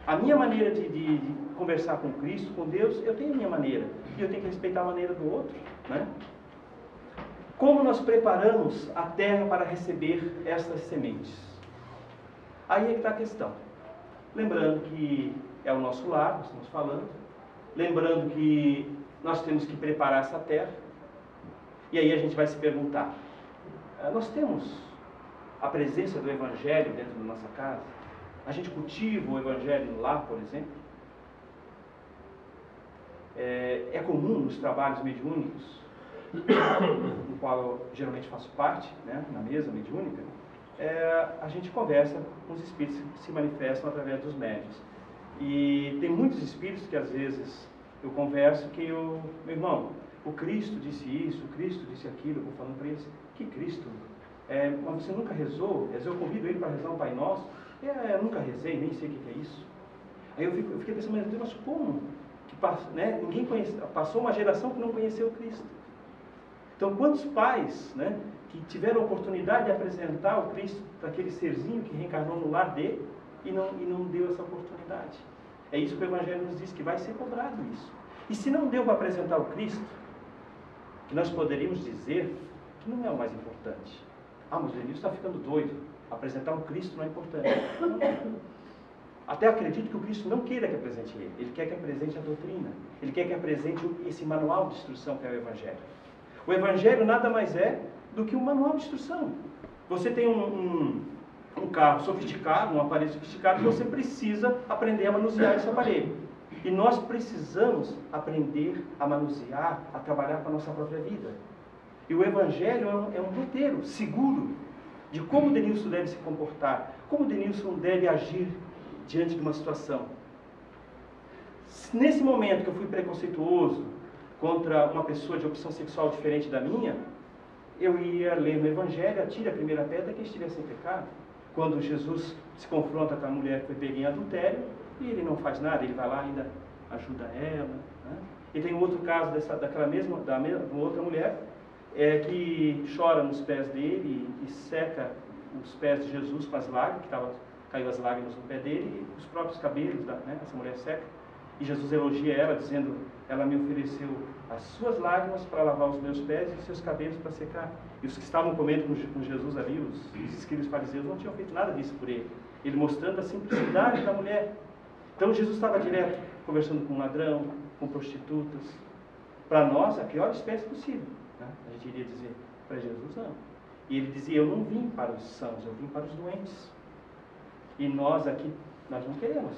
A minha maneira de conversar com Cristo, com Deus, eu tenho a minha maneira. E eu tenho que respeitar a maneira do outro. Né? Como nós preparamos a terra para receber estas sementes? Aí é que está a questão. Lembrando que é o nosso lar, nós estamos falando. Lembrando que nós temos que preparar essa terra. E aí a gente vai se perguntar, nós temos a presença do Evangelho dentro da nossa casa? A gente cultiva o Evangelho no lar, por exemplo? É comum nos trabalhos mediúnicos, no qual eu geralmente faço parte, né, na mesa mediúnica, a gente conversa com os espíritos que se manifestam através dos médiuns. E tem muitos espíritos que às vezes eu converso que meu irmão, o Cristo disse isso, o Cristo disse aquilo, eu vou falando para eles, que Cristo? Mas você nunca rezou? Eu convido ele para rezar um Pai Nosso. Eu nunca rezei, nem sei o que é isso. Aí eu fiquei pensando, mas como? Né? Ninguém passou uma geração que não conheceu o Cristo. Então, quantos pais, né, que tiveram a oportunidade de apresentar o Cristo para aquele serzinho que reencarnou no lar dele e não deu essa oportunidade? É isso que o Evangelho nos diz, que vai ser cobrado isso. E se não deu para apresentar o Cristo, nós poderíamos dizer que não é o mais importante. Mas o Denilson está ficando doido. Apresentar um Cristo não é importante. Não. Até acredito que o Cristo não queira que apresente ele. Ele quer que apresente a doutrina. Ele quer que apresente esse manual de instrução que é o Evangelho. O Evangelho nada mais é do que um manual de instrução. Você tem um carro sofisticado, um aparelho sofisticado, que você precisa aprender a manusear esse aparelho. E nós precisamos aprender a manusear, a trabalhar com a nossa própria vida. E o Evangelho é um roteiro seguro de como o Denilson deve se comportar, como o Denilson deve agir diante de uma situação. Nesse momento que eu fui preconceituoso contra uma pessoa de opção sexual diferente da minha, eu ia ler no Evangelho, atire a primeira pedra que estiver sem pecado. Quando Jesus se confronta com a mulher que foi pega em adultério, e ele não faz nada, ele vai lá ainda ajuda ela. Né? E tem outro caso da outra mulher, que chora nos pés dele e seca os pés de Jesus com as lágrimas, caiu as lágrimas no pé dele, e os próprios cabelos, essa mulher seca. E Jesus elogia ela, dizendo, ela me ofereceu as suas lágrimas para lavar os meus pés e os seus cabelos para secar. E os que estavam comendo com Jesus ali, os escribas fariseus, não tinham feito nada disso por ele. Ele mostrando a simplicidade da mulher. Então Jesus estava direto, conversando com um ladrão, com prostitutas. Para nós, a pior espécie possível. Né? A gente iria dizer, para Jesus não. E ele dizia, eu não vim para os sãos, eu vim para os doentes. E nós aqui, nós não queremos.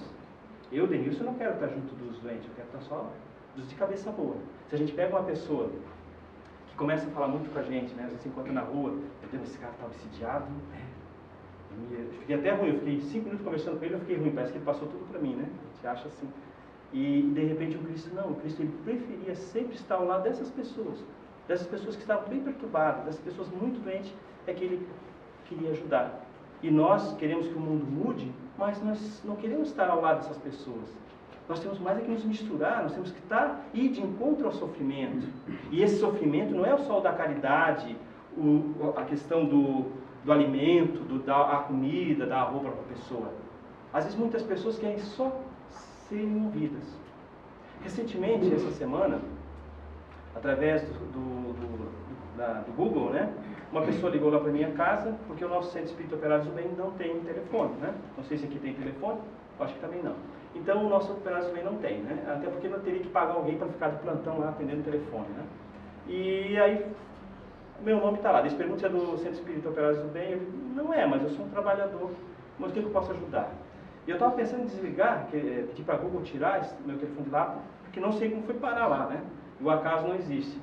Eu, Denilson, não quero estar junto dos doentes, eu quero estar só dos de cabeça boa. Se a gente pega uma pessoa que começa a falar muito com a gente, né? A gente se encontra na rua, meu Deus, esse cara está obsidiado, né? Eu fiquei até ruim, eu fiquei 5 minutos conversando com ele, eu fiquei ruim, parece que ele passou tudo para mim, né? A gente acha assim. E de repente o Cristo não, o Cristo ele preferia sempre estar ao lado dessas pessoas que estavam bem perturbadas, dessas pessoas muito doentes, é que ele queria ajudar. E nós queremos que o mundo mude, mas nós não queremos estar ao lado dessas pessoas. Nós temos mais é que nos misturar, nós temos que ir de encontro ao sofrimento. E esse sofrimento não é só o da caridade, a questão do alimento, da comida, da roupa para a pessoa. Às vezes muitas pessoas querem só serem ouvidas. Recentemente, essa semana, através do Google, né? Uma pessoa ligou lá para minha casa, porque o nosso Centro Espírita Operários do Bem não tem telefone, né? Não sei se aqui tem telefone, acho que também não. Então o nosso Operários do Bem não tem, né? Até porque não teria que pagar alguém para ficar de plantão lá atendendo o telefone, né? E aí, meu nome está lá. Eles perguntam se é do Centro Espírita Operários do Bem. Eu digo, não é, mas eu sou um trabalhador, mas o que eu posso ajudar? E eu estava pensando em desligar, pedir para a Google tirar meu telefone de lá, porque não sei como foi parar lá, né? E o acaso não existe.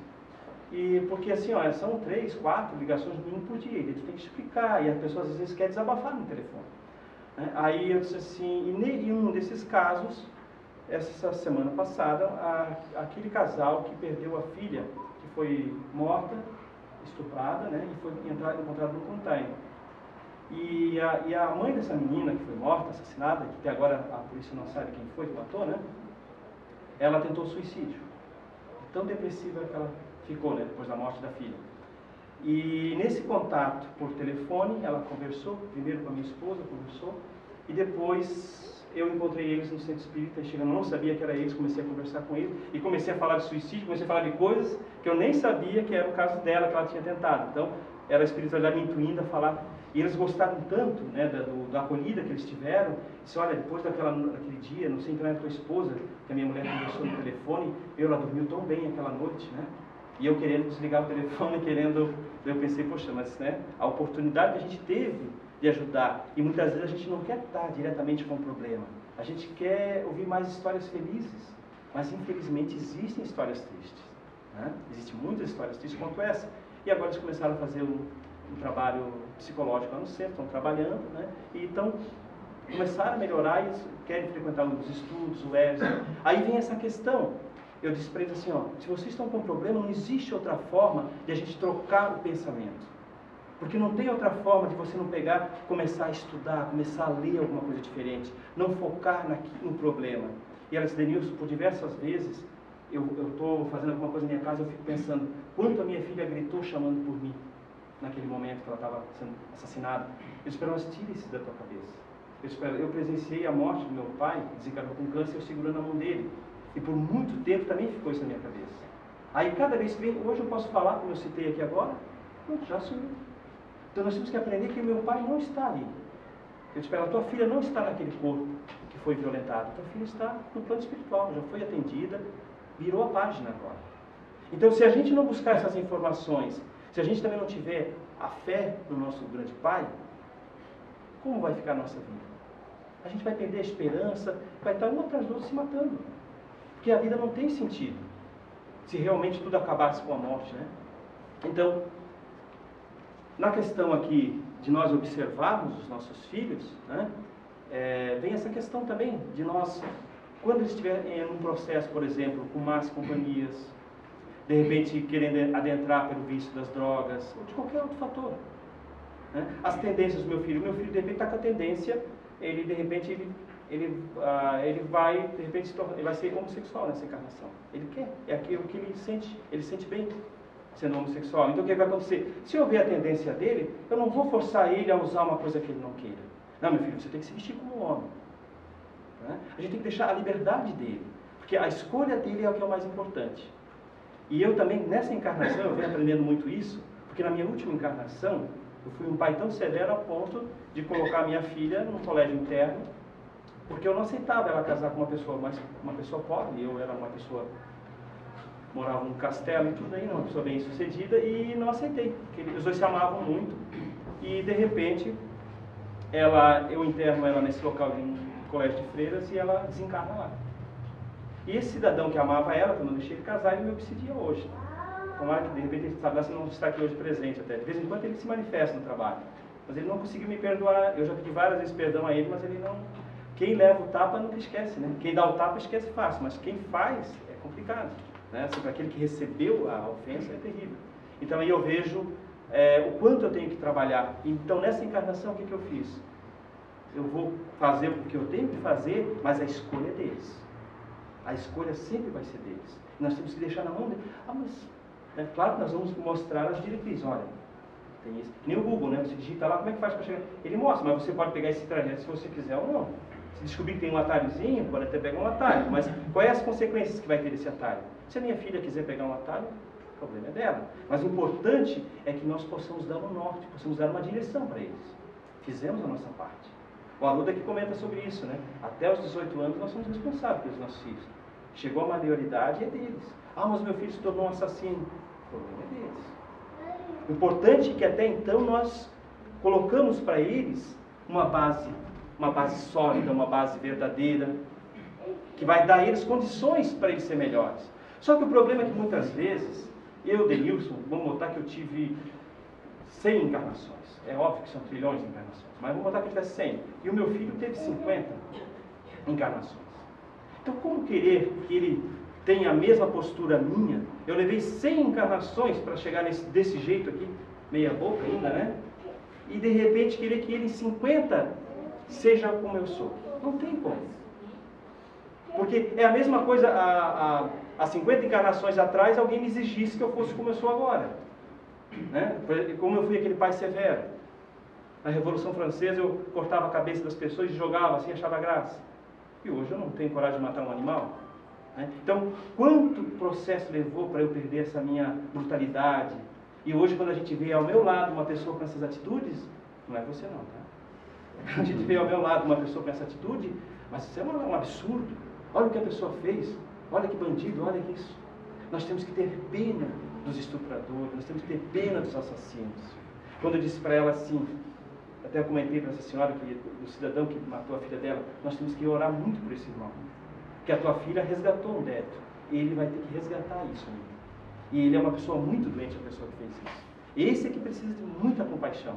E porque assim, ó, são 3, 4 ligações no mínimo por dia, e tu tem que explicar, e as pessoas às vezes querem desabafar no telefone. Né? Aí eu disse assim, e em um desses casos, essa semana passada, aquele casal que perdeu a filha, que foi morta, estuprada, né, e foi encontrada no container. E a mãe dessa menina que foi morta, assassinada, que até agora a polícia não sabe quem foi que matou, né, ela tentou suicídio. Tão depressiva que ela ficou, né, depois da morte da filha. E nesse contato por telefone, ela conversou, primeiro com a minha esposa, conversou, e depois eu encontrei eles no Centro Espírita, chegando, não sabia que era eles, comecei a conversar com eles, e comecei a falar de suicídio, comecei a falar de coisas que eu nem sabia que era o caso dela, que ela tinha tentado. Então, era a espiritualidade me intuindo a falar. E eles gostaram tanto, né, da acolhida que eles tiveram. Disse, olha, depois daquele dia, não sei quem era a tua esposa, que a minha mulher conversou no telefone, ela dormiu tão bem aquela noite, né? E eu querendo desligar o telefone, eu pensei, poxa, mas né, a oportunidade que a gente teve de ajudar, e muitas vezes a gente não quer estar diretamente com o problema, a gente quer ouvir mais histórias felizes. Mas, infelizmente, existem histórias tristes. Né? Existem muitas histórias tristes quanto essa. E agora eles começaram a fazer um trabalho psicológico lá no centro, estão trabalhando, né? E então começaram a melhorar e querem frequentar os estudos, o ERSA. Aí vem essa questão. Eu disse para eles assim, ó, se vocês estão com um problema, não existe outra forma de a gente trocar o pensamento. Porque não tem outra forma de você não pegar, começar a estudar, começar a ler alguma coisa diferente, não focar no problema. E ela disse, Denilson, por diversas vezes, eu estou fazendo alguma coisa na minha casa, eu fico pensando, quanto a minha filha gritou chamando por mim, naquele momento que ela estava sendo assassinada. Eu espero, mas tire isso da tua cabeça. Eu presenciei a morte do meu pai, desencarnou com câncer, eu segurando a mão dele. E por muito tempo também ficou isso na minha cabeça. Aí cada vez que vem, hoje eu posso falar, como eu citei aqui agora, já sumiu. Então nós temos que aprender que o meu pai não está ali. Eu te espero, a tua filha não está naquele corpo que foi violentado. A tua filha está no plano espiritual, já foi atendida, virou a página agora. Então se a gente não buscar essas informações, se a gente também não tiver a fé no nosso grande Pai, como vai ficar a nossa vida? A gente vai perder a esperança, vai estar um atrás do outro se matando. Porque a vida não tem sentido, se realmente tudo acabasse com a morte, né? Então, na questão aqui de nós observarmos os nossos filhos, né, vem essa questão também de nós, quando eles estiverem em um processo, por exemplo, com más companhias, de repente querendo adentrar pelo vício das drogas, ou de qualquer outro fator. Né? As tendências do meu filho de repente está com a tendência, ele de repente ele vai de repente ele vai ser homossexual nessa encarnação. Ele quer, é aquilo que ele sente bem sendo homossexual. Então o que vai acontecer? Se eu ver a tendência dele, eu não vou forçar ele a usar uma coisa que ele não queira. Não, meu filho, você tem que se vestir como um homem. Né? A gente tem que deixar a liberdade dele, porque a escolha dele é o que é o mais importante. E eu também, nessa encarnação, eu venho aprendendo muito isso, porque na minha última encarnação, eu fui um pai tão severo a ponto de colocar minha filha num colégio interno, porque eu não aceitava ela casar com uma pessoa pobre, eu era uma pessoa, morava num castelo e tudo aí, uma pessoa bem sucedida, e não aceitei, porque os dois se amavam muito, e de repente, eu interno ela nesse local de um colégio de freiras e ela desencarna lá. E esse cidadão que amava ela, que eu não deixei ele casar, ele me obsidia hoje. Tomara que de repente ele sabe, não está aqui hoje presente até. De vez em quando ele se manifesta no trabalho. Mas ele não conseguiu me perdoar. Eu já pedi várias vezes perdão a ele, mas ele não... Quem leva o tapa nunca esquece, né? Quem dá o tapa esquece fácil, mas quem faz é complicado. Né? Assim, para aquele que recebeu a ofensa é terrível. Então aí eu vejo o quanto eu tenho que trabalhar. Então nessa encarnação o que eu fiz? Eu vou fazer o que eu tenho que fazer, mas a escolha é deles. A escolha sempre vai ser deles. Nós temos que deixar na mão deles. Mas, claro que nós vamos mostrar as diretrizes. Olha, tem isso. Que nem o Google, né? Você digita lá, como é que faz para chegar? Ele mostra, mas você pode pegar esse trajeto se você quiser ou não. Se descobrir que tem um atalhozinho, pode até pegar um atalho. Mas quais as consequências que vai ter esse atalho? Se a minha filha quiser pegar um atalho, o problema é dela. Mas o importante é que nós possamos dar um norte, possamos dar uma direção para eles. Fizemos a nossa parte. O Aruda que comenta sobre isso, né? Até os 18 anos nós somos responsáveis pelos nossos filhos. Chegou a maioridade, é deles. Mas meu filho se tornou um assassino. O problema é deles. O importante é que até então nós colocamos para eles uma base sólida, uma base verdadeira, que vai dar a eles condições para eles serem melhores. Só que o problema é que muitas vezes, eu, Denilson, vamos botar que eu tive 100 encarnações. É óbvio que são trilhões de encarnações, mas vamos botar que eu tivesse 100. E o meu filho teve 50 encarnações. Então, como querer que ele tenha a mesma postura minha? Eu levei 100 encarnações para chegar desse jeito aqui, meia boca ainda, né? E de repente querer que ele em 50 seja como eu sou. Não tem como. Porque é a mesma coisa, há 50 encarnações atrás, alguém me exigisse que eu fosse como eu sou agora. Né? Como eu fui aquele pai severo. Na Revolução Francesa eu cortava a cabeça das pessoas e jogava assim, achava graça. E hoje eu não tenho coragem de matar um animal. Né? Então, quanto processo levou para eu perder essa minha brutalidade? E hoje, quando a gente vê ao meu lado uma pessoa com essas atitudes, não é você não, tá? A gente vê ao meu lado uma pessoa com essa atitude, mas isso é um absurdo. Olha o que a pessoa fez, olha que bandido, olha isso. Nós temos que ter pena dos estupradores, nós temos que ter pena dos assassinos. Quando eu disse para ela assim, até eu comentei para essa senhora, o cidadão que matou a filha dela, nós temos que orar muito por esse irmão. Porque a tua filha resgatou um débito. Ele vai ter que resgatar isso ainda. E ele é uma pessoa muito doente, a pessoa que fez isso. Esse é que precisa de muita compaixão.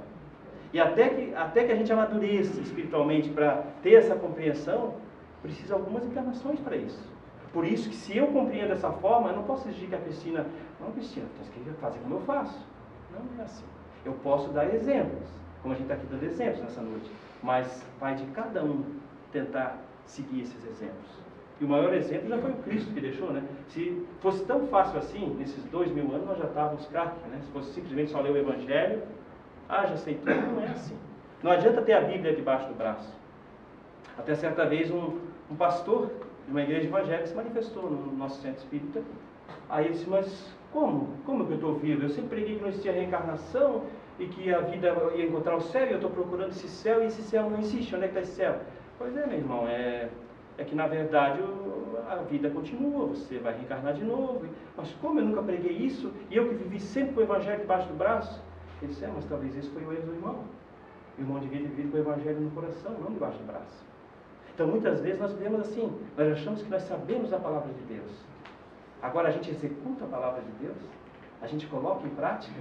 E até que a gente amadureça espiritualmente para ter essa compreensão, precisa algumas encarnações para isso. Por isso que se eu compreendo dessa forma, eu não posso exigir que a Cristina... Não, Cristina, tu tem que fazer como eu faço. Não é assim. Eu posso dar exemplos, como a gente está aqui dando exemplos nessa noite. Mas vai de cada um tentar seguir esses exemplos. E o maior exemplo já foi o Cristo que deixou, né? Se fosse tão fácil assim, nesses 2000 anos nós já estávamos craques, né? Se fosse simplesmente só ler o Evangelho, já sei tudo, não é assim. Não adianta ter a Bíblia debaixo do braço. Até certa vez um pastor de uma igreja evangélica se manifestou no nosso centro espírita. Aí ele disse, mas como? Como que eu estou vivo? Eu sempre preguei que não existia reencarnação e que a vida ia encontrar o céu e eu estou procurando esse céu e esse céu não existe. Onde é que está esse céu? Pois é, meu irmão, é que na verdade a vida continua, você vai reencarnar de novo. Mas como eu nunca preguei isso e eu que vivi sempre com o Evangelho debaixo do braço? Ele disse, mas talvez esse foi o erro do irmão. O irmão devia ter vivido com o Evangelho no coração, não debaixo do braço. Então muitas vezes nós vivemos assim, nós achamos que nós sabemos a palavra de Deus. Agora a gente executa a palavra de Deus? A gente coloca em prática?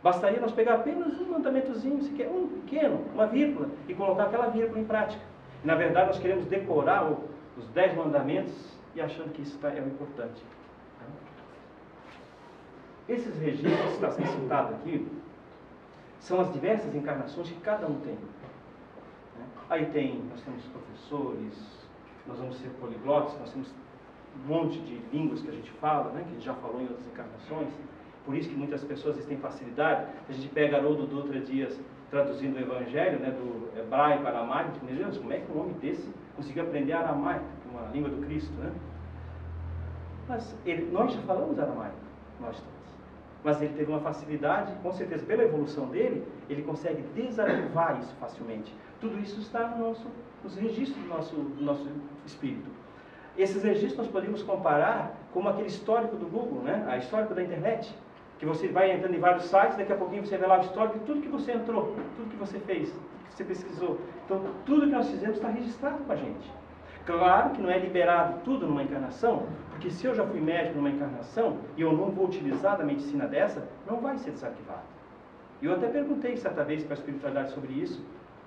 Bastaria nós pegar apenas um mandamentozinho, se quer um pequeno, uma vírgula, e colocar aquela vírgula em prática. E, na verdade nós queremos decorar os 10 mandamentos e achando que isso é o importante. Esses registros que está sendo citado aqui são as diversas encarnações que cada um tem. Aí nós temos professores, nós vamos ser poliglotas, nós temos um monte de línguas que a gente fala, né, que a gente já falou em outras encarnações. Por isso que muitas pessoas têm facilidade. A gente pega Haroldo Dutra Dias traduzindo o Evangelho, né, do hebraico para aramaico. Meu Deus, como é que um homem desse conseguiu aprender aramaico, uma língua do Cristo, né? Mas nós já falamos aramaico, nós todos. Mas ele teve uma facilidade, com certeza pela evolução dele, ele consegue desarquivar isso facilmente. Tudo isso está nos registros do nosso espírito. Esses registros nós podemos comparar com aquele histórico do Google, né? A histórico da internet, que você vai entrando em vários sites, daqui a pouquinho você vê lá o histórico de tudo que você entrou, tudo que você fez, tudo que você pesquisou. Então, tudo que nós fizemos está registrado com a gente. Claro que não é liberado tudo numa encarnação, porque se eu já fui médico numa encarnação e eu não vou utilizar da medicina dessa, não vai ser desarquivado. E eu até perguntei certa vez para a espiritualidade sobre isso,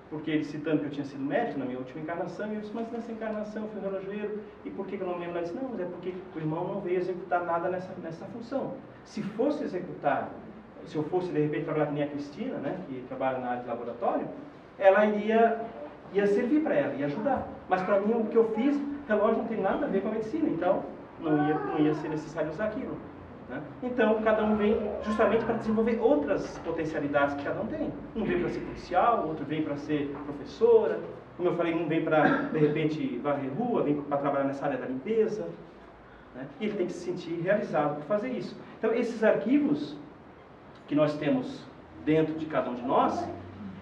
porque ele citando que eu tinha sido médico na minha última encarnação, e eu disse, mas nessa encarnação eu fui relojoeiro, e por que eu não lembro? Ela disse, não, mas é porque o irmão não veio executar nada nessa função. Se fosse executar, se eu fosse de repente trabalhar com a minha Cristina, né, que trabalha na área de laboratório, ela ia servir para ela, ia ajudar. Mas para mim o que eu fiz, relógio não tem nada a ver com a medicina, então não ia ser necessário usar aquilo. Né? Então, cada um vem justamente para desenvolver outras potencialidades que cada um tem. Um vem para ser policial, outro vem para ser professora. Como eu falei, um vem para, de repente, varrer rua, vem para trabalhar nessa área da limpeza. Né? E ele tem que se sentir realizado por fazer isso. Então, esses arquivos que nós temos dentro de cada um de nós,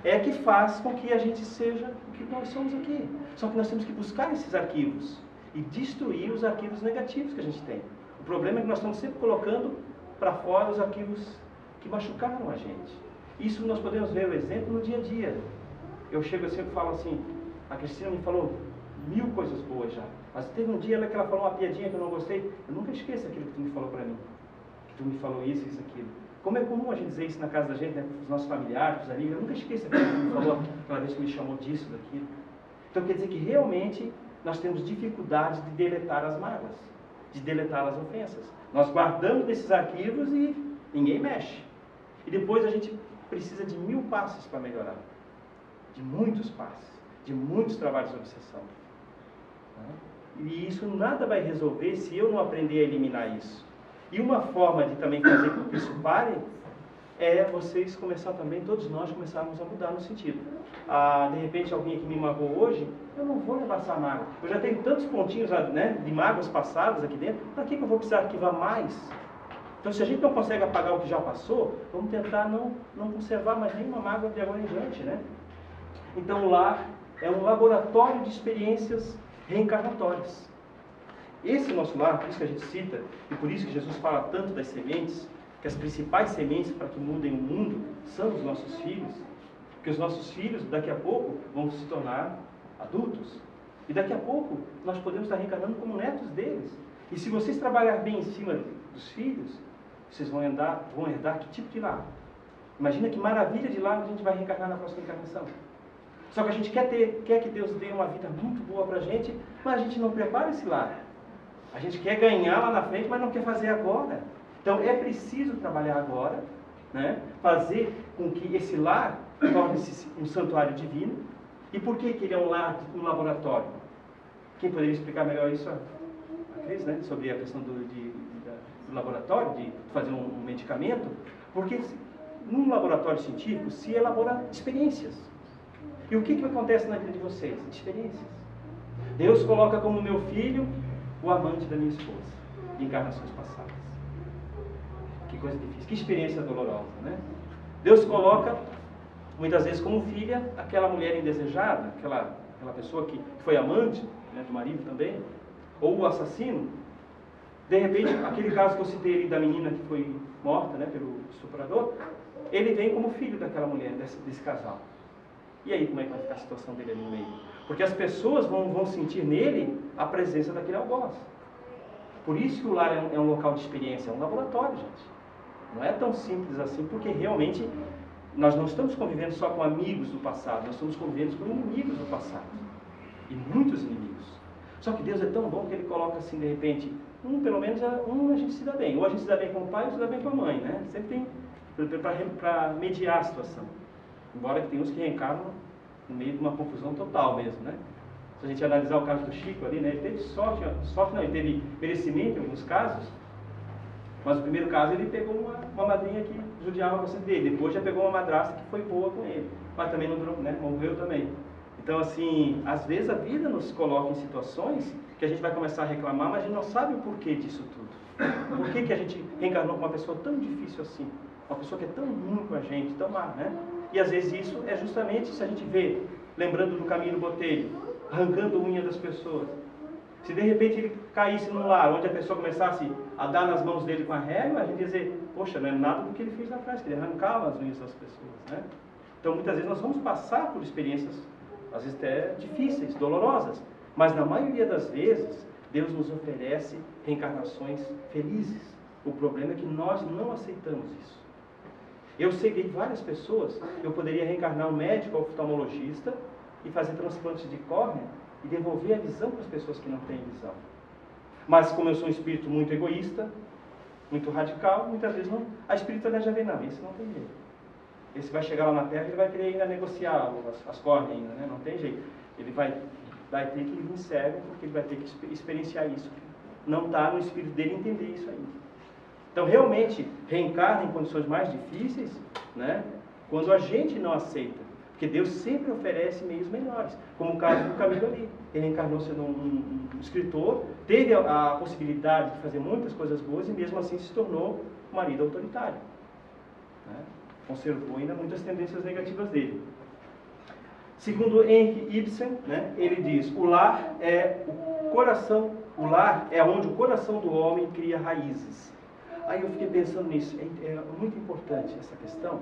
é que faz com que a gente seja o que nós somos aqui. Só que nós temos que buscar esses arquivos e destruir os arquivos negativos que a gente tem. O problema é que nós estamos sempre colocando para fora os arquivos que machucaram a gente. Isso nós podemos ver o exemplo no dia a dia. Eu sempre falo assim, a Cristina me falou 1000 coisas boas já, mas teve um dia que ela falou uma piadinha que eu não gostei. Eu nunca esqueço aquilo que tu me falou para mim, que tu me falou isso, aquilo. Como é comum a gente dizer isso na casa da gente, né, com os nossos familiares, os amigos, eu nunca esqueço aquilo que tu me falou, aquela vez que me chamou disso, daquilo. Então quer dizer que realmente nós temos dificuldades de deletar as mágoas, de deletar as ofensas. Nós guardamos desses arquivos e ninguém mexe. E depois a gente precisa de 1000 passes para melhorar. De muitos passes, de muitos trabalhos de obsessão. E isso nada vai resolver se eu não aprender a eliminar isso. E uma forma de também fazer com que isso pare é vocês começar também, todos nós começarmos a mudar no sentido. De repente alguém aqui me magoou hoje, eu não vou levar essa mágoa. Eu já tenho tantos pontinhos, né, de mágoas passadas aqui dentro, para que eu vou precisar arquivar mais? Então se a gente não consegue apagar o que já passou, vamos tentar não conservar mais nenhuma mágoa de agora em diante, né? Então o lar é um laboratório de experiências reencarnatórias. Esse nosso lar, por isso que a gente cita, e por isso que Jesus fala tanto das sementes, que as principais sementes para que mudem o mundo são os nossos filhos, porque os nossos filhos daqui a pouco vão se tornar adultos. E daqui a pouco, nós podemos estar reencarnando como netos deles. E se vocês trabalharem bem em cima dos filhos, vocês vão herdar que tipo de lar? Imagina que maravilha de lar a gente vai reencarnar na próxima encarnação. Só que a gente quer que Deus dê uma vida muito boa para a gente, mas a gente não prepara esse lar. A gente quer ganhar lá na frente, mas não quer fazer agora. Então é preciso trabalhar agora, né? Fazer com que esse lar torne-se um santuário divino. E por que ele é um lar, um laboratório? Quem poderia explicar melhor isso? A Cris, né? Sobre a questão do laboratório, de fazer um medicamento. Porque num laboratório científico se elabora experiências. E o que acontece na vida de vocês? Experiências. Deus coloca como meu filho o amante da minha esposa, de encarnações passadas. Que coisa difícil, que experiência dolorosa, né? Deus coloca, muitas vezes, como filha, aquela mulher indesejada, aquela pessoa que foi amante, né, do marido também, ou o assassino. De repente, aquele caso que eu citei ali da menina que foi morta, né, pelo estuprador, ele vem como filho daquela mulher, desse casal. E aí, como é que vai ficar a situação dele ali no meio? Porque as pessoas vão sentir nele a presença daquele algoz. Por isso que o lar é um local de experiência, é um laboratório, gente. Não é tão simples assim, porque realmente nós não estamos convivendo só com amigos do passado, nós estamos convivendo com inimigos do passado. E muitos inimigos. Só que Deus é tão bom que Ele coloca assim, de repente, pelo menos a gente se dá bem. Ou a gente se dá bem com o pai, ou se dá bem com a mãe, né? Sempre tem para mediar a situação. Embora que tem uns que reencarnam no meio de uma confusão total mesmo, né? Se a gente analisar o caso do Chico ali, né? Ele teve sorte não, ele teve merecimento em alguns casos, mas no primeiro caso ele pegou uma madrinha que judiava bastante dele, depois já pegou uma madrasta que foi boa com ele, mas também não durou, né? Morreu também. Então, assim, às vezes a vida nos coloca em situações que a gente vai começar a reclamar, mas a gente não sabe o porquê disso tudo. Por que a gente reencarnou com uma pessoa tão difícil assim? Uma pessoa que é tão ruim com a gente, tão má, né? E às vezes isso é justamente se a gente vê, lembrando do Caminho do Botelho, arrancando unha das pessoas. Se de repente ele caísse num lar onde a pessoa começasse a dar nas mãos dele com a régua, a gente ia dizer, poxa, não é nada do que ele fez lá atrás, que ele arrancava as unhas das pessoas, né? Então muitas vezes nós vamos passar por experiências, às vezes até difíceis, dolorosas, mas na maioria das vezes Deus nos oferece reencarnações felizes. O problema é que nós não aceitamos isso. Eu ceguei várias pessoas, eu poderia reencarnar um médico oftalmologista e fazer transplantes de córnea e devolver a visão para as pessoas que não têm visão. Mas como eu sou um espírito muito egoísta, muito radical, muitas vezes não, a espiritualidade já vê, não, esse não tem jeito. Esse vai chegar lá na Terra e ele vai querer ainda negociar as córneas ainda, né? Não tem jeito. Ele vai ter que vir cego, porque ele vai ter que experienciar isso. Não está no espírito dele entender isso ainda. Então, realmente, reencarna em condições mais difíceis, né? Quando a gente não aceita. Porque Deus sempre oferece meios melhores. Como o caso do Camilo ali. Ele encarnou sendo um escritor, teve a possibilidade de fazer muitas coisas boas e mesmo assim se tornou um marido autoritário, né? Conservou ainda muitas tendências negativas dele. Segundo Henry Ibsen, né, ele diz, o lar é onde o coração do homem cria raízes. Aí eu fiquei pensando nisso, é muito importante essa questão,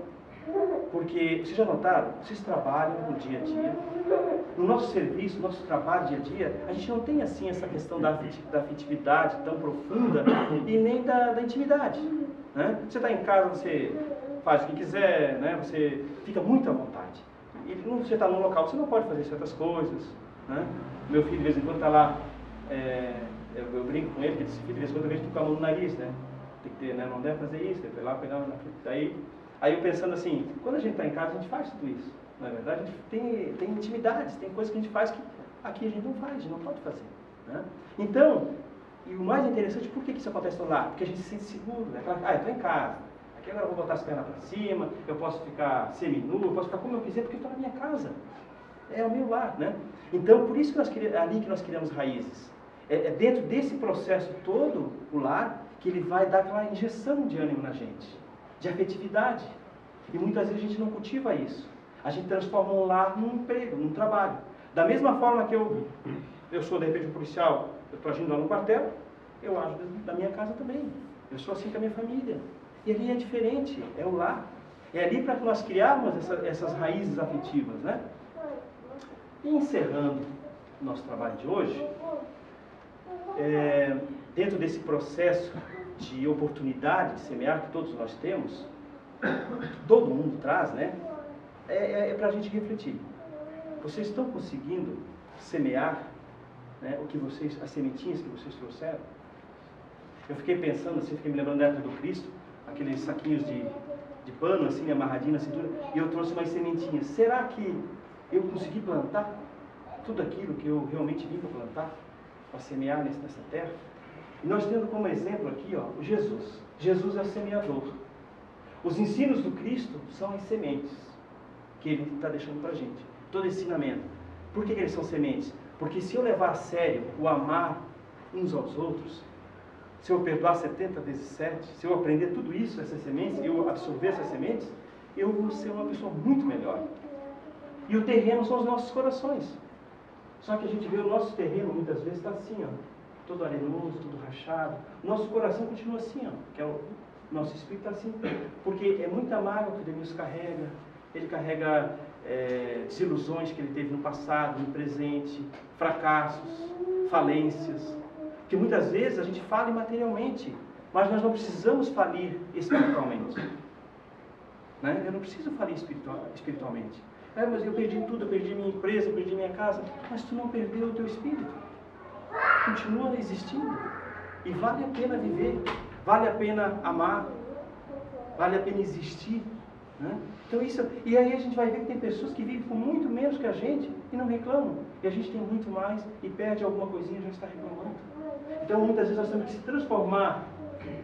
porque, vocês já notaram, vocês trabalham no dia a dia, no nosso serviço, no nosso trabalho dia a dia, a gente não tem assim essa questão da afetividade tão profunda e nem da intimidade, né? Você está em casa, você faz o que quiser, né? Você fica muito à vontade. E você está num local, você não pode fazer certas coisas, né? Meu filho de vez em quando está lá, eu brinco com ele, que esse filho de vez em quando eu vejo tocar a mão no nariz, né? Tem que ter, né? Não deve fazer isso, tem que ir lá pegar aí eu pensando assim, quando a gente está em casa a gente faz tudo isso, não é verdade? A gente tem intimidades, tem coisas que a gente faz que aqui a gente não faz, a gente não pode fazer, né? Então, e o mais interessante, por que isso acontece no lar? Porque a gente se sente seguro, né? Eu estou em casa, aqui agora eu vou botar as pernas para cima, eu posso ficar seminu, eu posso ficar como eu quiser, porque eu estou na minha casa, é o meu lar, né? Então, por isso que é ali que nós criamos raízes. É dentro desse processo todo, o lar, que ele vai dar aquela injeção de ânimo na gente, de afetividade. E muitas vezes a gente não cultiva isso. A gente transforma um lar num emprego, num trabalho. Da mesma forma que eu sou, de repente, um policial, eu estou agindo lá no quartel, eu ajo da minha casa também. Eu sou assim com a minha família. E ali é diferente, é o lar. É ali para que nós criarmos essas raízes afetivas, né? E encerrando, nosso trabalho de hoje, dentro desse processo de oportunidade de semear que todos nós temos, todo mundo traz, né? É para a gente refletir. Vocês estão conseguindo semear, né, as sementinhas que vocês trouxeram? Eu fiquei pensando assim, fiquei me lembrando da época do Cristo, aqueles saquinhos de pano assim, amarradinho na cintura, e eu trouxe umas sementinhas. Será que eu consegui plantar tudo aquilo que eu realmente vim para plantar, para semear nessa terra? E nós temos como exemplo aqui, ó, Jesus. Jesus é o semeador. Os ensinos do Cristo são as sementes que Ele está deixando para a gente. Todo ensinamento. Por que eles são sementes? Porque se eu levar a sério o amar uns aos outros, se eu perdoar 70 vezes 7, se eu aprender tudo isso, essas sementes, eu absorver essas sementes, eu vou ser uma pessoa muito melhor. E o terreno são os nossos corações. Só que a gente vê o nosso terreno, muitas vezes, está assim, ó, todo arenoso, todo rachado. O nosso coração continua assim, ó, que é o nosso espírito está assim. Porque é muita mágoa que o Denilson carrega. Ele carrega desilusões que ele teve no passado, no presente, fracassos, falências. Que muitas vezes a gente fala materialmente, mas nós não precisamos falir espiritualmente. Né? Eu não preciso falir espiritualmente. Mas eu perdi tudo, eu perdi minha empresa, eu perdi minha casa. Mas tu não perdeu o teu espírito. Continua existindo. E vale a pena viver, vale a pena amar, vale a pena existir. Né? Então e aí a gente vai ver que tem pessoas que vivem com muito menos que a gente e não reclamam. E a gente tem muito mais e perde alguma coisinha e já está reclamando. Então muitas vezes nós temos que se transformar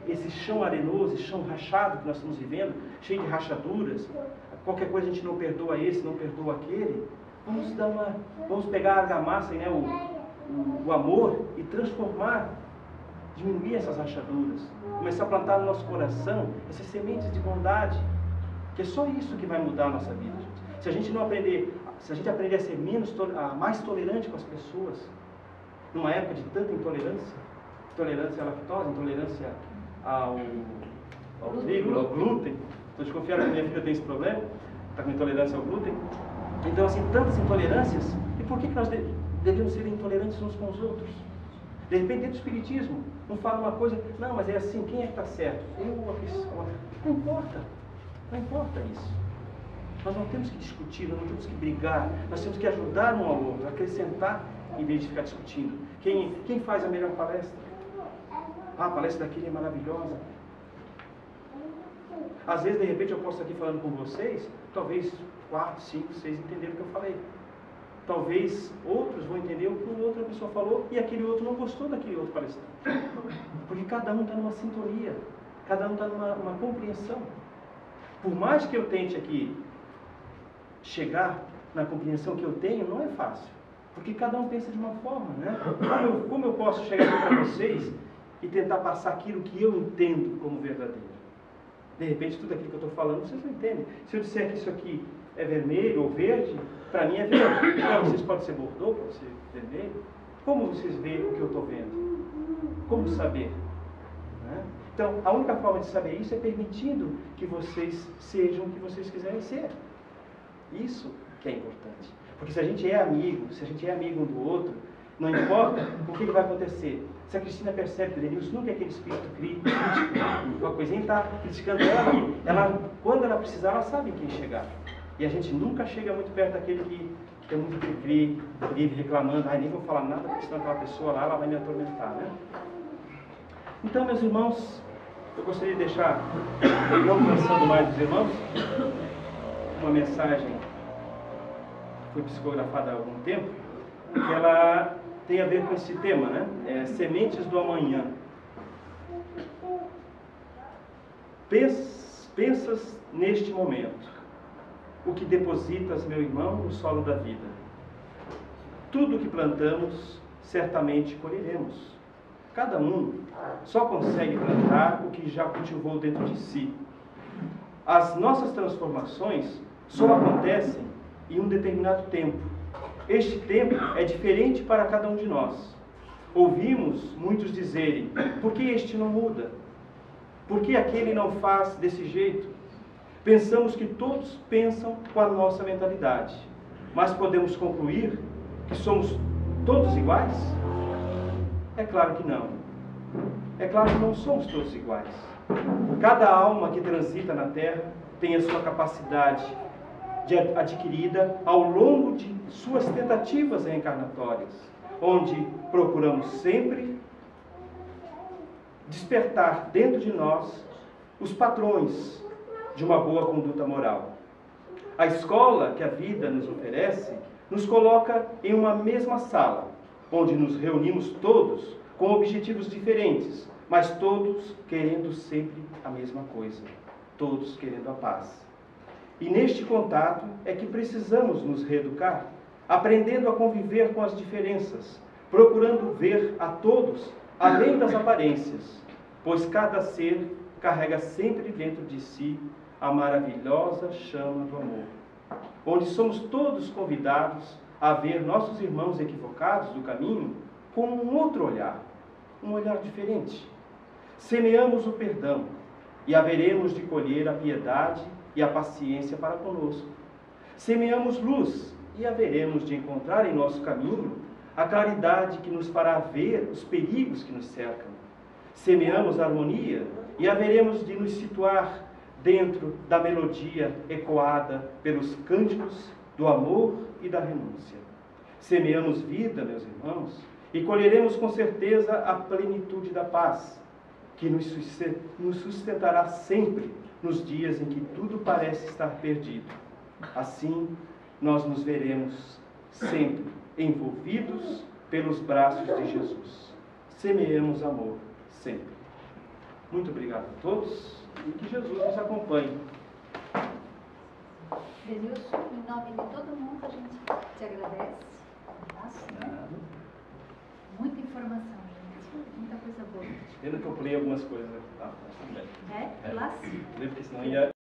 esse chão arenoso, esse chão rachado que nós estamos vivendo, cheio de rachaduras. Qualquer coisa a gente não perdoa esse, não perdoa aquele. Vamos pegar a argamassa, né, o amor e transformar, diminuir essas rachaduras. Começar a plantar no nosso coração essas sementes de bondade. Que é só isso que vai mudar a nossa vida, gente. Se a gente aprender a ser mais tolerante com as pessoas, numa época de tanta intolerância à lactose, intolerância ao trigo, ao glúten. Estou desconfiado que minha filha tem esse problema, está com intolerância ao glúten. Então, assim, tantas intolerâncias, e por que nós devemos ser intolerantes uns com os outros? De repente, dentro do espiritismo, um fala uma coisa, não, mas é assim, quem é que está certo? Eu ou a pessoa? Não importa. Não importa isso. Nós não temos que discutir, nós não temos que brigar, nós temos que ajudar um ao outro, acrescentar em vez de ficar discutindo. Quem faz a melhor palestra? Ah, a palestra daquele é maravilhosa. Às vezes, de repente, eu posso estar aqui falando com vocês, talvez 4, 5, 6 entenderam o que eu falei. Talvez outros vão entender o que a outra pessoa falou e aquele outro não gostou daquele outro palestrante. Porque cada um está numa sintonia, cada um está numa compreensão. Por mais que eu tente aqui chegar na compreensão que eu tenho, não é fácil. Porque cada um pensa de uma forma, né? Como eu posso chegar aqui para vocês e tentar passar aquilo que eu entendo como verdadeiro? De repente, tudo aquilo que eu estou falando, vocês não entendem. Se eu disser que isso aqui é vermelho ou verde, para mim é verde. Para vocês pode ser bordô, pode ser vermelho. Como vocês veem o que eu estou vendo? Como saber? Né? Então, a única forma de saber isso é permitindo que vocês sejam o que vocês quiserem ser. Isso que é importante. Porque se a gente é amigo, um do outro, não importa o que vai acontecer. Se a Cristina percebe que o Denilson nunca é aquele espírito crítico, uma coisinha está criticando ela, quando ela precisar, ela sabe quem chegar. E a gente nunca chega muito perto daquele que é muito cri-cri, vive reclamando, nem vou falar nada, porque senão aquela pessoa lá, ela vai me atormentar, né? Então, meus irmãos, eu gostaria de deixar, não cansando mais dos irmãos, uma mensagem que foi psicografada há algum tempo, que ela tem a ver com esse tema, né? Sementes do amanhã. Pensas neste momento, o que depositas, meu irmão, no solo da vida. Tudo o que plantamos, certamente colheremos. Cada um só consegue plantar o que já cultivou dentro de si. As nossas transformações só acontecem em um determinado tempo. Este tempo é diferente para cada um de nós. Ouvimos muitos dizerem, por que este não muda? Por que aquele não faz desse jeito? Pensamos que todos pensam com a nossa mentalidade, mas podemos concluir que somos todos iguais? É claro que não. É claro que não somos todos iguais. Cada alma que transita na Terra tem a sua capacidade adquirida ao longo de suas tentativas reencarnatórias, onde procuramos sempre despertar dentro de nós os padrões de uma boa conduta moral. A escola que a vida nos oferece nos coloca em uma mesma sala, onde nos reunimos todos com objetivos diferentes, mas todos querendo sempre a mesma coisa, todos querendo a paz. E neste contato é que precisamos nos reeducar, aprendendo a conviver com as diferenças, procurando ver a todos além das aparências, pois cada ser carrega sempre dentro de si a maravilhosa chama do amor, onde somos todos convidados a ver nossos irmãos equivocados do caminho com um outro olhar, um olhar diferente. Semeamos o perdão e haveremos de colher a piedade e a paciência para conosco. Semeamos luz e haveremos de encontrar em nosso caminho a claridade que nos fará ver os perigos que nos cercam. Semeamos harmonia e haveremos de nos situar dentro da melodia ecoada pelos cânticos do amor e da renúncia. Semeamos vida, meus irmãos, e colheremos com certeza a plenitude da paz, que nos sustentará sempre nos dias em que tudo parece estar perdido. Assim, nós nos veremos sempre envolvidos pelos braços de Jesus. Semeemos amor sempre. Muito obrigado a todos e que Jesus nos acompanhe. Denilson, em nome de todo mundo, a gente te agradece. Muita informação, gente. Muita coisa boa. Pena que eu pulei algumas coisas. Tá? É? Lá sim. Porque senão ia...